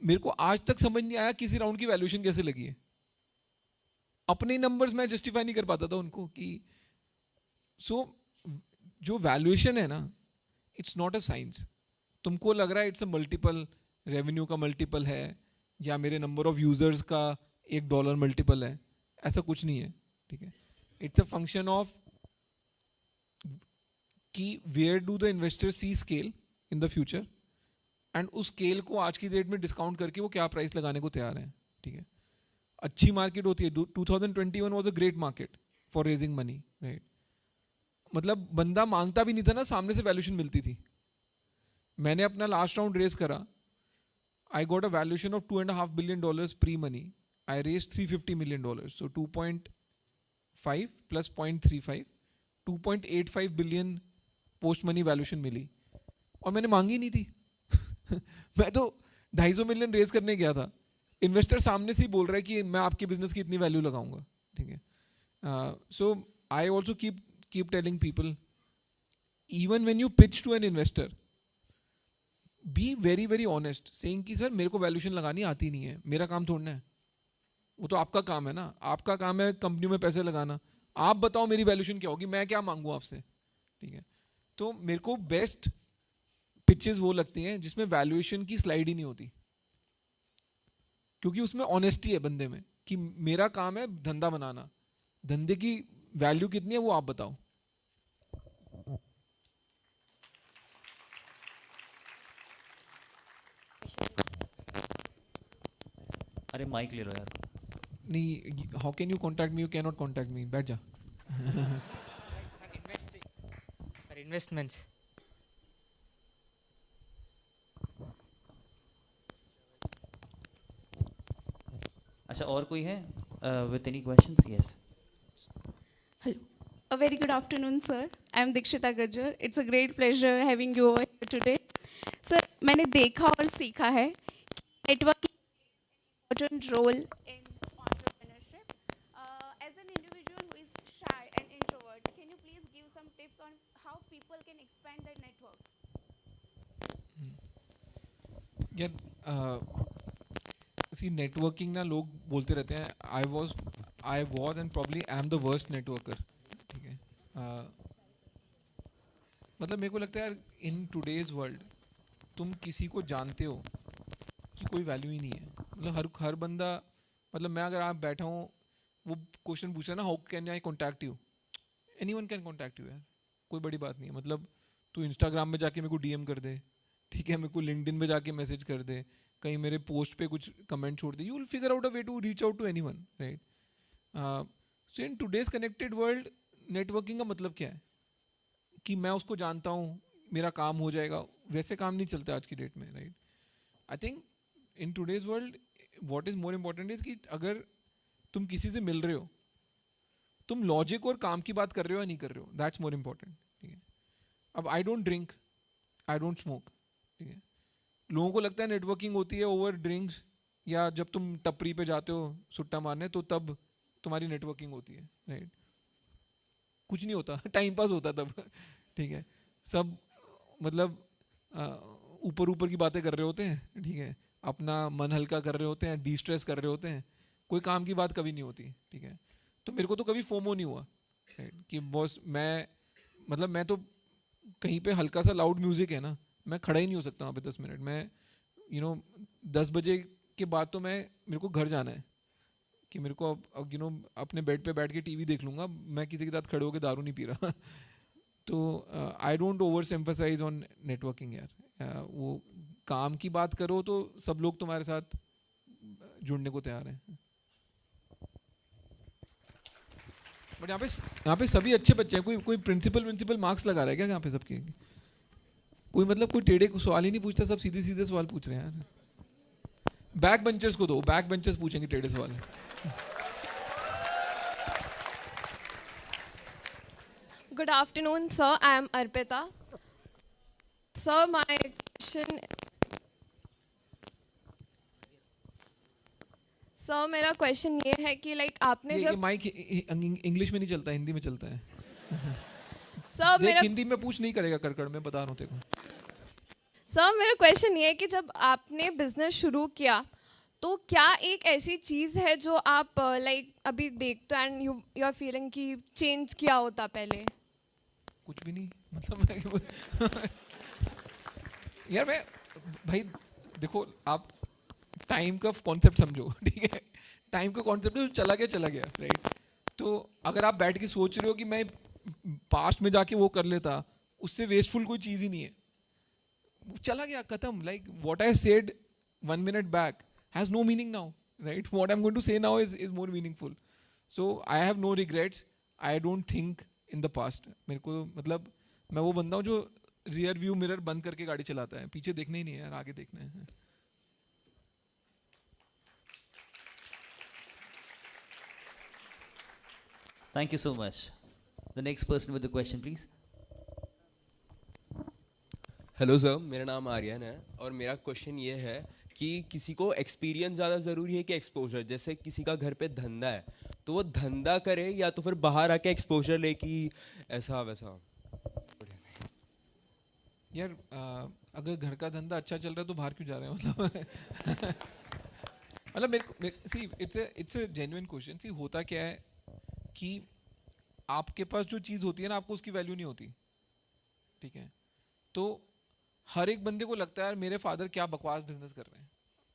मेरे को आज तक समझ नहीं आया किसी राउंड की वैल्यूएशन कैसे लगी है। अपने नंबर्स मैं जस्टिफाई नहीं कर पाता था उनको कि जो वैल्यूएशन है ना, इट्स नॉट अ साइंस। तुमको लग रहा है इट्स अ मल्टीपल, रेवेन्यू का मल्टीपल है या मेरे नंबर ऑफ यूजर्स का $1 मल्टीपल है, ऐसा कुछ नहीं है, ठीक है। इट्स अ फंक्शन ऑफ कि where do the investor see scale in the future, and उस स्केल को आज की डेट में डिस्काउंट करके वो क्या प्राइस लगाने को तैयार हैं, ठीक है। अच्छी मार्केट होती है, 2021 was a great market for raising money, right. मतलब बंदा मांगता भी नहीं था ना, सामने से वैल्यूएशन मिलती थी। मैंने अपना लास्ट राउंड रेज करा, I got a valuation of $2.5 billion pre money, I raise $350 million, so 2.5 plus 0.35, 2.85 billion post money valuation मिली, और मैंने मांगी नहीं थी। मैं तो 250 मिलियन रेज करने गया था, इन्वेस्टर सामने से ही बोल रहा है कि मैं आपके बिजनेस की इतनी वैल्यू लगाऊंगा, ठीक है। So I also keep telling people, even when you pitch to an investor, be very very honest, saying कि सर मेरे को वैल्यूएशन लगानी आती नहीं है, मेरा काम थोड़ना है, वो तो आपका काम है ना, आपका काम है कंपनी में पैसे लगाना, आप बताओ मेरी वैल्यूएशन क्या होगी, मैं क्या मांगू आपसे, ठीक है। तो मेरे को बेस्ट पिचेस वो लगती हैं जिसमें वैल्यूएशन की स्लाइड ही नहीं होती, क्योंकि उसमें ऑनेस्टी है बंदे में कि मेरा काम है धंधा बनाना, धंधे की वैल्यू कितनी है वो आप बताओ। अरे माइक ले लो यार। नहीं, how can you contact me, you can not contact me, बैठ जा। For investments. अच्छा, और कोई है with any questions? Yes. Hello. A very good afternoon, sir. I am Dikshita Gajjar. It's a great pleasure having you over here today. Sir, मैंने देखा और सीखा है networking important role in entrepreneurship. As an individual who is shy and introvert, can you please give some tips on how people can expand their network? यार सी networking ना, लोग बोलते रहते हैं I was and probably I am the worst networker, ठीक है। मतलब मेरे को लगता है यार, इन टुडेज वर्ल्ड तुम किसी को जानते हो कि कोई वैल्यू ही नहीं है। मतलब हर बंदा, मतलब मैं अगर आप बैठा हूँ, वो क्वेश्चन पूछ रहा है ना, how can eye contact you, anyone can contact you यार, कोई बड़ी बात नहीं है। मतलब तू इंस्टाग्राम में जाके मेरे को डीएम कर दे, ठीक है, मेरे को लिंक्डइन में जाके मैसेज कर दे, कहीं मेरे पोस्ट पे कुछ कमेंट छोड़ दे, you will figure out a way to reach out to anyone, right. So in today's connected world, networking का मतलब क्या है कि मैं उसको जानता हूँ, मेरा काम हो जाएगा, वैसे काम नहीं चलता आज की डेट में, right. I think in today's world what is more important is कि अगर तुम किसी से मिल रहे हो, तुम लॉजिक और काम की बात कर रहे हो या नहीं कर रहे हो, दैट्स मोर इम्पोर्टेंट, ठीक है। अब I don't drink, I don't smoke, ठीक है। लोगों को लगता है नेटवर्किंग होती है ओवर ड्रिंक्स, या जब तुम टपरी पे जाते हो सुट्टा मारने तो तब तुम्हारी नेटवर्किंग होती है, राइट। कुछ नहीं होता, टाइम पास होता तब, ठीक है। सब मतलब ऊपर ऊपर की बातें कर रहे होते हैं, ठीक है, अपना मन हल्का कर रहे होते हैं, डी स्ट्रेस कर रहे होते हैं, कोई काम की बात कभी नहीं होती, ठीक है। तो मेरे को तो कभी फोमो नहीं हुआ, राइट, कि बॉस मैं तो कहीं पे हल्का सा लाउड म्यूजिक है ना, मैं खड़ा ही नहीं हो सकता वहाँ पे 10 मिनट। मैं 10 बजे के बाद तो मेरे को घर जाना है, कि मेरे को अब अपने बेड पे बैठ के टीवी देख लूँगा, मैं किसी के साथ खड़े होकर दारू नहीं पी रहा। तो I don't overemphasize on networking यार। वो काम की बात करो तो सब लोग तुम्हारे साथ जुड़ने को तैयार हैं, बट यहाँ पे सभी अच्छे बच्चे हैं। कोई प्रिंसिपल मार्क्स लगा रहा है क्या यहाँ पे सबके? कोई मतलब कोई टेढ़े सवाल ही नहीं पूछता, सब सीधे सीधे सवाल पूछ रहे हैं यार। बैक बेंचर्स को दो, बैक बेंचर्स पूछेंगे टेढ़े सवाल। Good afternoon, sir. I am Arpita. Sir, my question. Sir मेरा क्वेश्चन ये है कि लाइक आपने ये जब माइक इंग्लिश में नहीं चलता, हिंदी में चलता है। सर देख मेरा हिंदी में पूछ नहीं करेगा कड़कड़ में, बता रहा हूँ तेरे को। सर मेरा क्वेश्चन ये है कि जब आपने बिजनेस शुरू किया तो क्या एक ऐसी चीज़ है जो आप लाइक अभी देखते एंड यू आर फीलिंग कि चेंज किया होता पहले? कुछ भी नहीं, मतलब यार मैं भाई देखो, आप टाइम का कॉन्सेप्ट समझो, ठीक है? टाइम का कॉन्सेप्ट है, चला गया राइट। तो अगर आप बैठ के सोच रहे हो कि मैं पास्ट में जाके वो कर लेता, उससे वेस्टफुल कोई चीज़ ही नहीं है। चला गया, खत्म। Like what I said 1 minute back has no meaning now, right? What I am going to say now is more meaningful. So I have no regrets, I don't think in the past. मेरे को मतलब मैं वो बंदा हूँ जो rear view mirror बंद करके गाड़ी चलाता है, पीछे देखना ही नहीं है यार, आगे देखना है। Thank you so much. The next person with the question, please. Hello sir, मेरा नाम आर्यन है और मेरा क्वेश्चन ये है कि किसी को एक्सपीरियंस ज़्यादा ज़रूरी है कि एक्सपोजर? जैसे किसी का घर पे धंधा है तो वो धंधा करे या तो फिर बाहर आके एक्सपोजर ले कि ऐसा वैसा? यार अगर घर का धंधा अच्छा चल रहा है तो बाहर क्यों जा रहे हैं, मतलब मतलब see it's a genuine question. See होता क्या है कि आपके पास जो चीज़ होती है ना, आपको उसकी वैल्यू नहीं होती, ठीक है? तो हर एक बंदे को लगता है यार मेरे फादर क्या बकवास बिजनेस कर रहे हैं,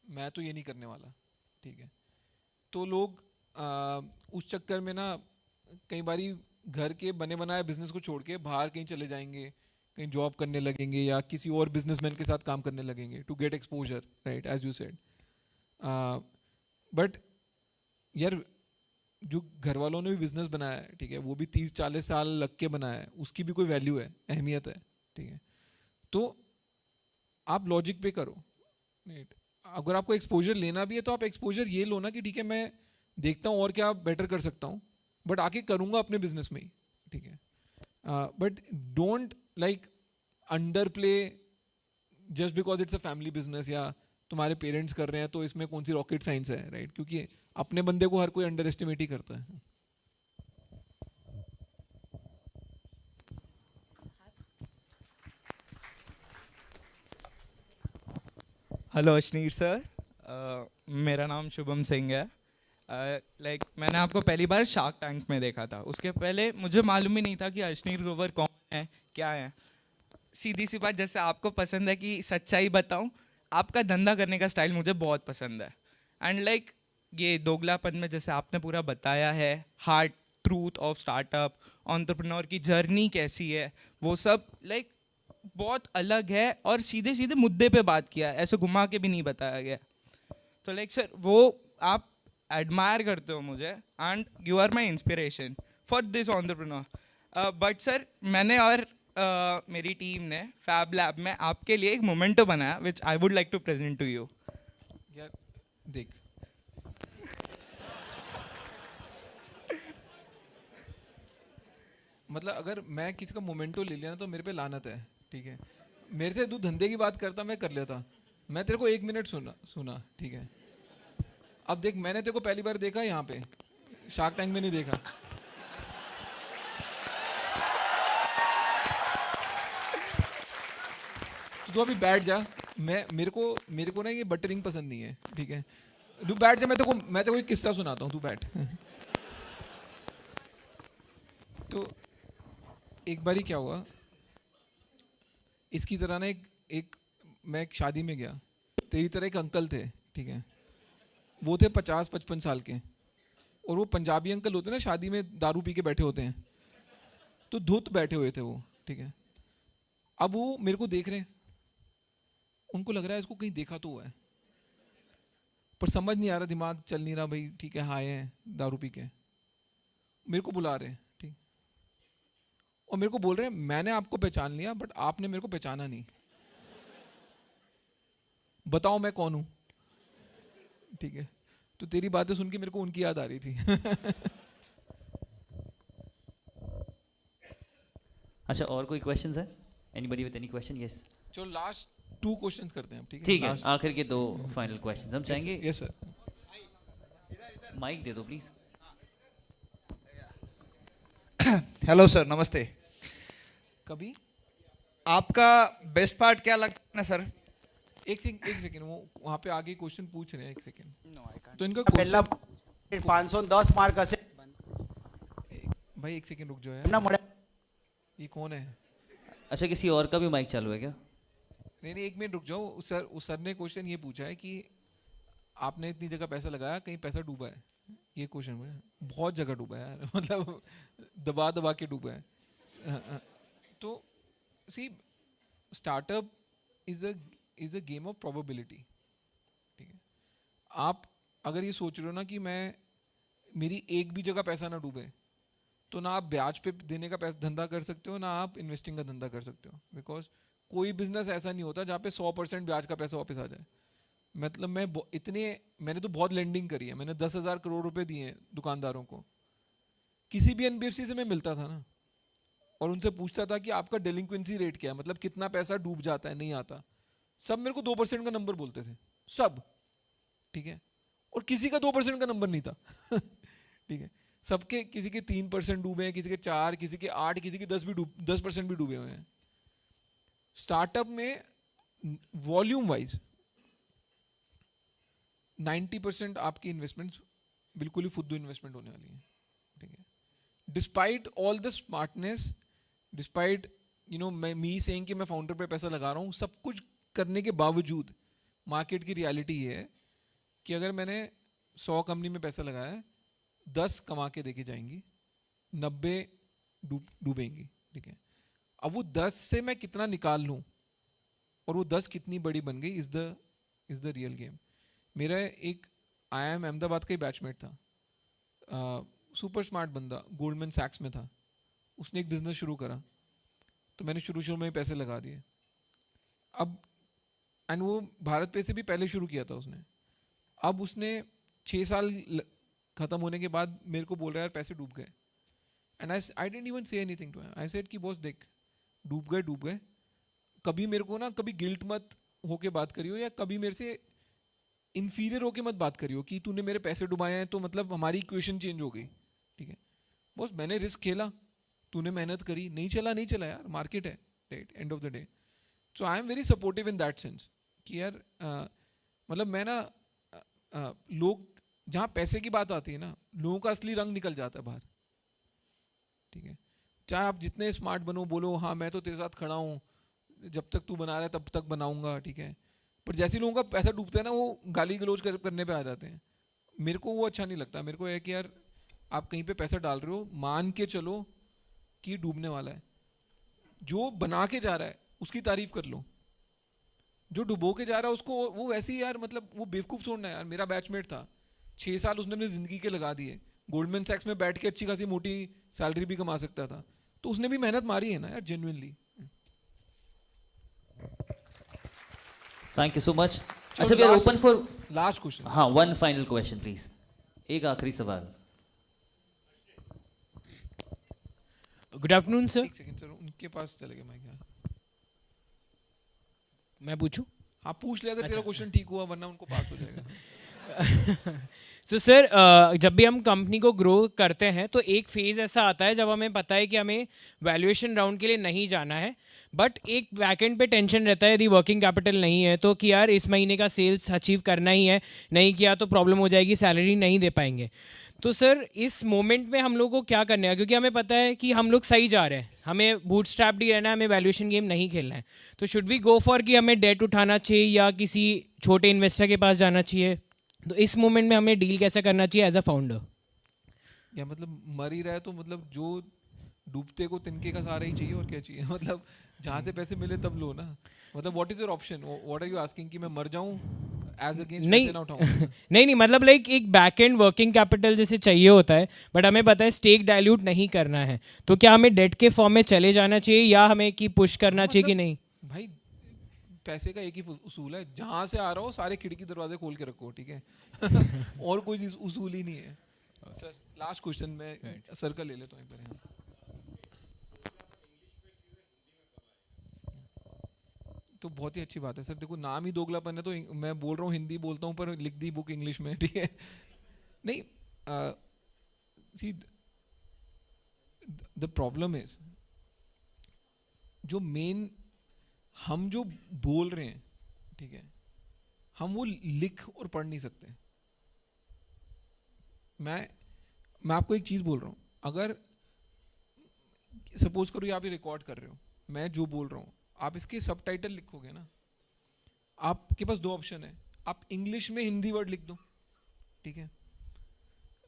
मैं तो ये नहीं करने वाला, ठीक है? तो लोग उस चक्कर में ना कई बारी घर के बने बनाए बिजनेस को छोड़ के बाहर कहीं चले जाएंगे, कहीं जॉब करने लगेंगे या किसी और बिजनेसमैन के साथ काम करने लगेंगे to get exposure, right, as you said. But यार जो घर वालों ने भी बिजनेस बनाया है, ठीक है, वो भी 30-40 साल लग के बनाया है, उसकी भी कोई वैल्यू है, अहमियत है, ठीक है? तो आप लॉजिक पे करो, राइट? अगर आपको एक्सपोजर लेना भी है तो आप एक्सपोजर ये लो ना कि ठीक है मैं देखता हूँ और क्या बेटर कर सकता हूँ, बट आके करूँगा अपने बिजनेस में ही, ठीक है? But don't like under play just because it's a family business या तुम्हारे पेरेंट्स कर रहे हैं तो इसमें कौन सी रॉकेट साइंस है, राइट? क्योंकि अपने बंदे को हर कोई अंडर एस्टिमेट ही करता है। हेलो अश्नीर सर, मेरा नाम शुभम सिंह है। लाइक मैंने आपको पहली बार शार्क टैंक में देखा था, उसके पहले मुझे मालूम ही नहीं था कि अश्नीर ग्रोवर कौन है, क्या है। सीधी सी बात, जैसे आपको पसंद है कि सच्चाई बताऊं, आपका धंधा करने का स्टाइल मुझे बहुत पसंद है। एंड लाइक ये दोगलापन में जैसे आपने पूरा बताया है, hard truth of startup, entrepreneur की जर्नी कैसी है, वो सब लाइक बहुत अलग है और सीधे सीधे मुद्दे पे बात किया है, ऐसे घुमा के भी नहीं बताया गया। तो लाइक सर वो आप एडमायर करते हो मुझे and you are my inspiration for this entrepreneur. But sir मैंने और मेरी टीम ने फैब लैब में आपके लिए एक मोमेंटो बनाया which I would like to present to you. यार देख, मतलब अगर मैं किसी का मोमेंटो ले लिया ना तो मेरे पे लानत है, ठीक है? मेरे से तू धंधे की बात करता, मैं कर लेता। मैं तेरे को 1 मिनट सुना, ठीक है? अब देख, मैंने तेरे को पहली बार देखा यहाँ पे, शार्क टैंक में नहीं देखा। तो अभी बैठ जा, मेरे को ना ये बटरिंग पसंद नहीं है, ठीक है? तू बैठ जा, मैं तेरे को एक किस्सा सुनाता हूँ, तू बैठ। तो एक बारी क्या हुआ, इसकी तरह ना मैं एक शादी में गया, तेरी तरह एक अंकल थे, ठीक है? वो थे 50-55 साल के, और वो पंजाबी अंकल होते हैं ना, शादी में दारू पी के बैठे होते हैं, तो धुत बैठे हुए थे वो, ठीक है? अब वो मेरे को देख रहे हैं, उनको लग रहा है इसको कहीं देखा तो हुआ है, पर समझ नहीं आ रहा, दिमाग चल नहीं रहा भाई, ठीक है, हाय हैं दारू पी के, मेरे को बुला रहे हैं, ठीक, और मेरे को बोल रहे हैं मैंने आपको पहचान लिया बट आपने मेरे को पहचाना नहीं, बताओ मैं कौन हूँ, ठीक है? तो तेरी बातें सुन के मेरे को उनकी याद आ रही थी। अच्छा, और कोई क्वेश्चंस है? Anybody with any question? Yes, चलो लास्ट 2 क्वेश्चंस करते हैं, ठीक है? ठीक है, आखिर के 2 फाइनल क्वेश्चंस हम चाहेंगे। Yes sir. माइक दे दो प्लीज। हेलो सर, नमस्ते। कभी आपका बेस्ट पार्ट क्या लगता है सर? एक सेकंड, वो वहाँ पे आगे क्वेश्चन पूछ रहे हैं, एक सेकंड। तो इनका पहला 510 मार्क असे भाई एक सेकंड रुक जाओ यार। ना मुड़े ये कौन है? अच्छा, किसी और का भी माइक चालू है क्या? नहीं, एक मिनट रुक जाओ। उस सर ने क्वेश्चन ये पूछा है कि आपने इतनी जगह पैसा लगाया, कहीं पैसा डूबा है? ये क्वेश्चन है। बहुत जगह डूबा है यार, मतलब दबा दबा के डूबा है। तो see, startup is a game of probability, ठीक है। आप अगर ये सोच रहे हो ना कि मेरी एक भी जगह पैसा ना डूबे, तो ना आप ब्याज पे देने का धंधा कर सकते हो, ना आप इन्वेस्टिंग का धंधा कर सकते हो। बिकॉज कोई बिजनेस ऐसा नहीं होता जहाँ पे 100% ब्याज का पैसा वापस आ जाए। मतलब मैंने तो बहुत लेंडिंग करी है। मैंने 10,000 करोड़ रुपए दिए हैं दुकानदारों को। किसी भी NBFC से मैं मिलता था ना, और उनसे पूछता था कि आपका डेलिंक्वेंसी रेट क्या है, मतलब कितना पैसा डूब जाता है, नहीं आता। सब मेरे को 2% का नंबर बोलते थे, सब, ठीक है। और किसी का 2% का नंबर नहीं था। ठीक है, सबके, किसी के 3% डूबे हैं, किसी के 4, किसी के 8, किसी के 10% भी डूबे हुए हैं। स्टार्टअप में वॉल्यूम वाइज 90% आपकी इन्वेस्टमेंट्स बिल्कुल ही फुद्दू इन्वेस्टमेंट होने वाली है, ठीक है। Despite all the smartness, despite me saying कि मैं फाउंडर पे पैसा लगा रहा हूँ, सब कुछ करने के बावजूद मार्केट की रियलिटी ये है कि अगर मैंने 100 कंपनी में पैसा लगाया है, 10 कमा के देके जाएंगी, 90 डूबेंगी, ठीक है। अब वो 10 से मैं कितना निकाल लूँ और वो 10 कितनी बड़ी बन गई, इज द रियल गेम। मेरा एक IIM अहमदाबाद का ही बैचमेट था, सुपर स्मार्ट बंदा, गोल्डमैन सैक्स में था। उसने एक बिजनेस शुरू करा, तो मैंने शुरू में ही पैसे लगा दिए। अब एंड वो भारत पे से भी पहले शुरू किया था उसने। अब उसने 6 साल खत्म होने के बाद मेरे को बोल रहा है यार पैसे डूब गए। And I didn't even say anything to him. I said कि बॉस देख, डूब गए। कभी मेरे को ना, कभी गिल्ट मत होके बात करियो, या कभी मेरे से इन्फीरियर होके मत बात करियो कि तूने मेरे पैसे डुबाए हैं तो मतलब हमारी इक्वेशन चेंज हो गई, ठीक है। बॉस मैंने रिस्क खेला, तूने मेहनत करी, नहीं चला यार, मार्केट है, right, end of the day. So I am very supportive in that sense कि यार मतलब मैं ना लोग, जहाँ पैसे की बात आती है ना, लोगों का असली रंग निकल जाता है बाहर, ठीक है। चाहे आप जितने स्मार्ट बनो, बोलो हाँ मैं तो तेरे साथ खड़ा हूँ, जब तक तू बना रहा है तब तक बनाऊंगा, ठीक है। पर जैसे लोगों का पैसा डूबता है ना, वो गाली गलौज करने पे आ जाते हैं। मेरे को वो अच्छा नहीं लगता। मेरे को है कि यार आप कहीं पे पैसा डाल रहे हो, मान के चलो कि डूबने वाला है। जो बना के जा रहा है उसकी तारीफ कर लो, जो डुबो के जा रहा है उसको वो वैसे ही यार, मतलब वो बेवकूफ़ छोड़ना है यार। मेरा बैचमेट था, 6 साल उसने अपनी ज़िंदगी के लगा दिए, गोल्डमैन सैक्स में बैठ के अच्छी खासी मोटी सैलरी भी कमा सकता था, तो उसने भी मेहनत मारी है ना यार, genuinely. Thank you so much. अच्छा, we are open for last question. हाँ, वन फाइनल क्वेश्चन प्लीज, एक आखिरी सवाल। Good afternoon sir. एक सेकंड सर, उनके पास चले गए माइक। मैं पूछूं? हाँ पूछ ले, अगर तेरा क्वेश्चन ठीक हुआ, वरना उनको पास हो जाएगा। सो सर, जब भी हम कंपनी को ग्रो करते हैं तो एक फेज़ ऐसा आता है जब हमें पता है कि हमें वैल्यूएशन राउंड के लिए नहीं जाना है, बट एक बैकएंड पे टेंशन रहता है यदि वर्किंग कैपिटल नहीं है तो कि यार इस महीने का सेल्स अचीव करना ही है, नहीं किया तो प्रॉब्लम हो जाएगी, सैलरी नहीं दे पाएंगे। तो सर इस मोमेंट में हम लोग को क्या करना है, क्योंकि हमें पता है कि हम लोग सही जा रहे हैं, हमें बूटस्ट्रैप्ड ही रहना है, हमें वैल्यूएशन गेम नहीं खेलना है, तो शुड वी गो फॉर कि हमें डेट उठाना चाहिए या किसी छोटे इन्वेस्टर के पास जाना चाहिए? तो इस मोमेंट में हमें डील कैसे करना चाहिए एज अ फाउंडर? या मतलब मर ही रहा है तो मतलब जो डूबते को तिनके का सहारा ही चाहिए, और क्या चाहिए? मतलब जहाँ से पैसे मिले तब लो ना। मतलब what is your option? What are you asking कि मैं मर जाऊँ एज अगेंस्ट पैसे ना उठाऊँ? नहीं, मतलब लाइक एक बैक एंड वर्किंग कैपिटल जैसे चाहिए होता है, बट हमें पता है स्टेक डाइल्यूट नहीं करना है, तो क्या हमें डेट के फॉर्म में चले जाना चाहिए या हमें कि पुश करना चाहिए कि नहीं? भाई पैसे का एक ही उसूल है, जहाँ से आ रहा हो सारे खिड़की दरवाजे खोल के रखो, ठीक है। और कोई उसूल ही नहीं है। सर लास्ट क्वेश्चन में सर का ले लेता हूँ एक बार यहाँ। तो बहुत ही अच्छी बात है सर, देखो नाम ही दोगलापन है, तो मैं बोल रहा हूँ हिंदी बोलता हूँ पर लिख दी बुक इंग्लिश में, ठीक है। नहीं see the problem is जो मेन हम जो बोल रहे हैं, ठीक है, हम वो लिख और पढ़ नहीं सकते. मैं आपको एक चीज़ बोल रहा हूँ, अगर सपोज करो ये आप ये रिकॉर्ड कर रहे हो, मैं जो बोल रहा हूँ आप इसके सबटाइटल लिखोगे ना, आपके पास दो ऑप्शन है, आप इंग्लिश में हिंदी वर्ड लिख दो, ठीक है,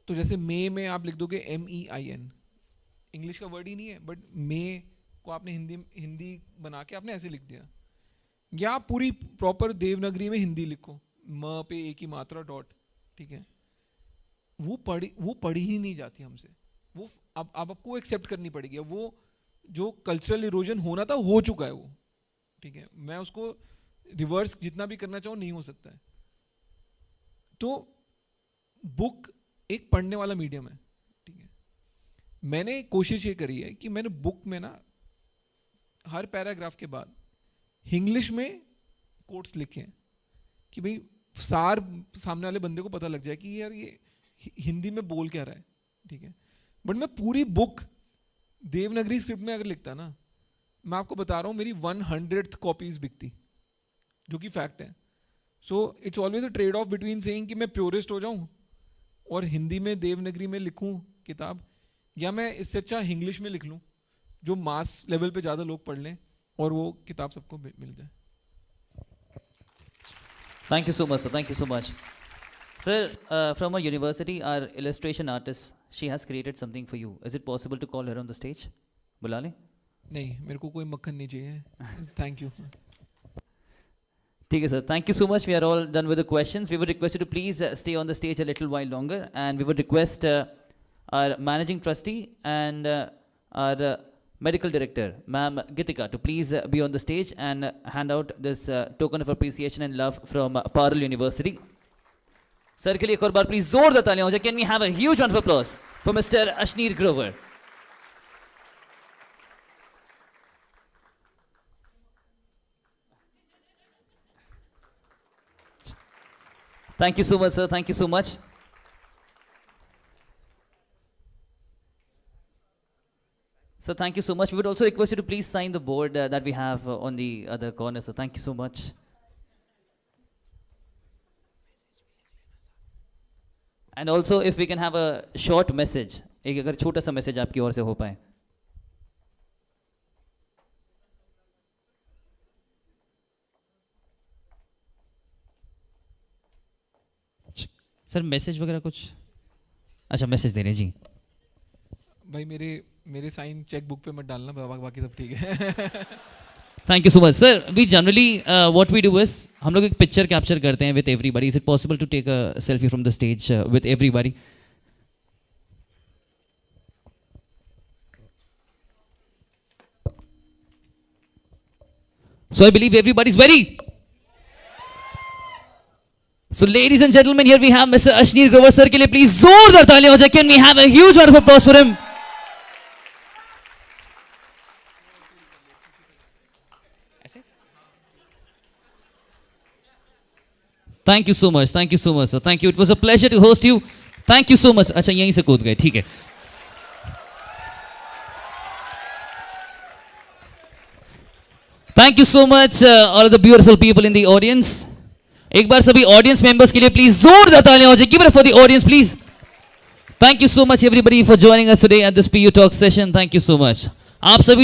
तो जैसे मे में आप लिख दोगे MEIN, इंग्लिश का वर्ड ही नहीं है, बट मे को आपने हिंदी बना के आपने ऐसे लिख दिया. या आप पूरी प्रॉपर देवनागरी में हिंदी लिखो, म पे एक ही मात्रा डॉट, ठीक है, वो पढ़ी ही नहीं जाती हमसे. वो अब आपको एक्सेप्ट करनी पड़ेगी. वो जो कल्चरल इरोजन होना था हो चुका है वो, ठीक है, मैं उसको रिवर्स जितना भी करना चाहूँ नहीं हो सकता है. तो बुक एक पढ़ने वाला मीडियम है, ठीक है. मैंने कोशिश ये करी है कि मैंने बुक में ना हर पैराग्राफ के बाद इंग्लिश में कोट्स लिखे हैं कि भाई सार सामने वाले बंदे को पता लग जाए कि यार ये हिंदी में बोल क्या रहा है, ठीक है. बट मैं पूरी बुक देवनागरी स्क्रिप्ट में अगर लिखता ना, मैं आपको बता रहा हूँ मेरी 100th कॉपीज बिकती, जो कि फैक्ट है. So it's always a trade off between saying कि मैं प्योरिस्ट हो जाऊँ और हिंदी में देवनागरी में लिखूँ किताब, या मैं इससे अच्छा इंग्लिश में लिख लूँ जो मास लेवल पे ज़्यादा लोग पढ़ लें और वो किताब सबको मिल जाए. Thank you so much, sir. Thank you so much. Sir, from our university, our illustration artist, she has created something for you. Is it possible to call her on the stage? बुला लें? नहीं, मेरे को कोई मक्खन नहीं चाहिए. Thank you. ठीक है sir. Thank you so much. We are all done with the questions. We would request you to please stay on the stage a little while longer, and we would request our managing trustee and our medical director, Ma'am Gitika, to please be on the stage and hand out this token of appreciation and love from Parul University. Sir, के लिए एक और बार please जोरदार तालियां हो जाए. Can we have a huge round of applause for Mr. Ashneer Grover? Thank you so much, sir. Thank you so much. So thank you so much. We would also request you to please sign the board that we have on the other corner. So thank you so much. And also if we can have a short message, एक अगर छोटा सा message आपकी ओर से हो पाए. Sir message वगैरह कुछ? अच्छा मैसेज दे रहे जी. भाई मेरे साइन चेक बुक पे मत डालना, बाकी सब ठीक है. Thank you so much, sir. We generally what we do is हम लोग एक पिक्चर कैप्चर करते हैं with everybody. Is it possible to take a selfie from the stage with everybody? So I believe everybody is ready. So ladies and gentlemen, here we have Mr. Ashneer Grover sir के लिए please जोरदार तालियां हो जाए. Can we have a huge round of applause for him? Thank you so much. Thank you so much, sir. Thank you. It was a pleasure to host you. Thank you so much. अच्छा यहीं से कूद गए, ठीक है. Thank you so much, all of the beautiful people in the audience. एक बार सभी audience members के लिए please जोरदार तालियां हो जाए. Give it up for the audience, please. Thank you so much, everybody, for joining us today at this PU Talk session. Thank you so much. आप सभी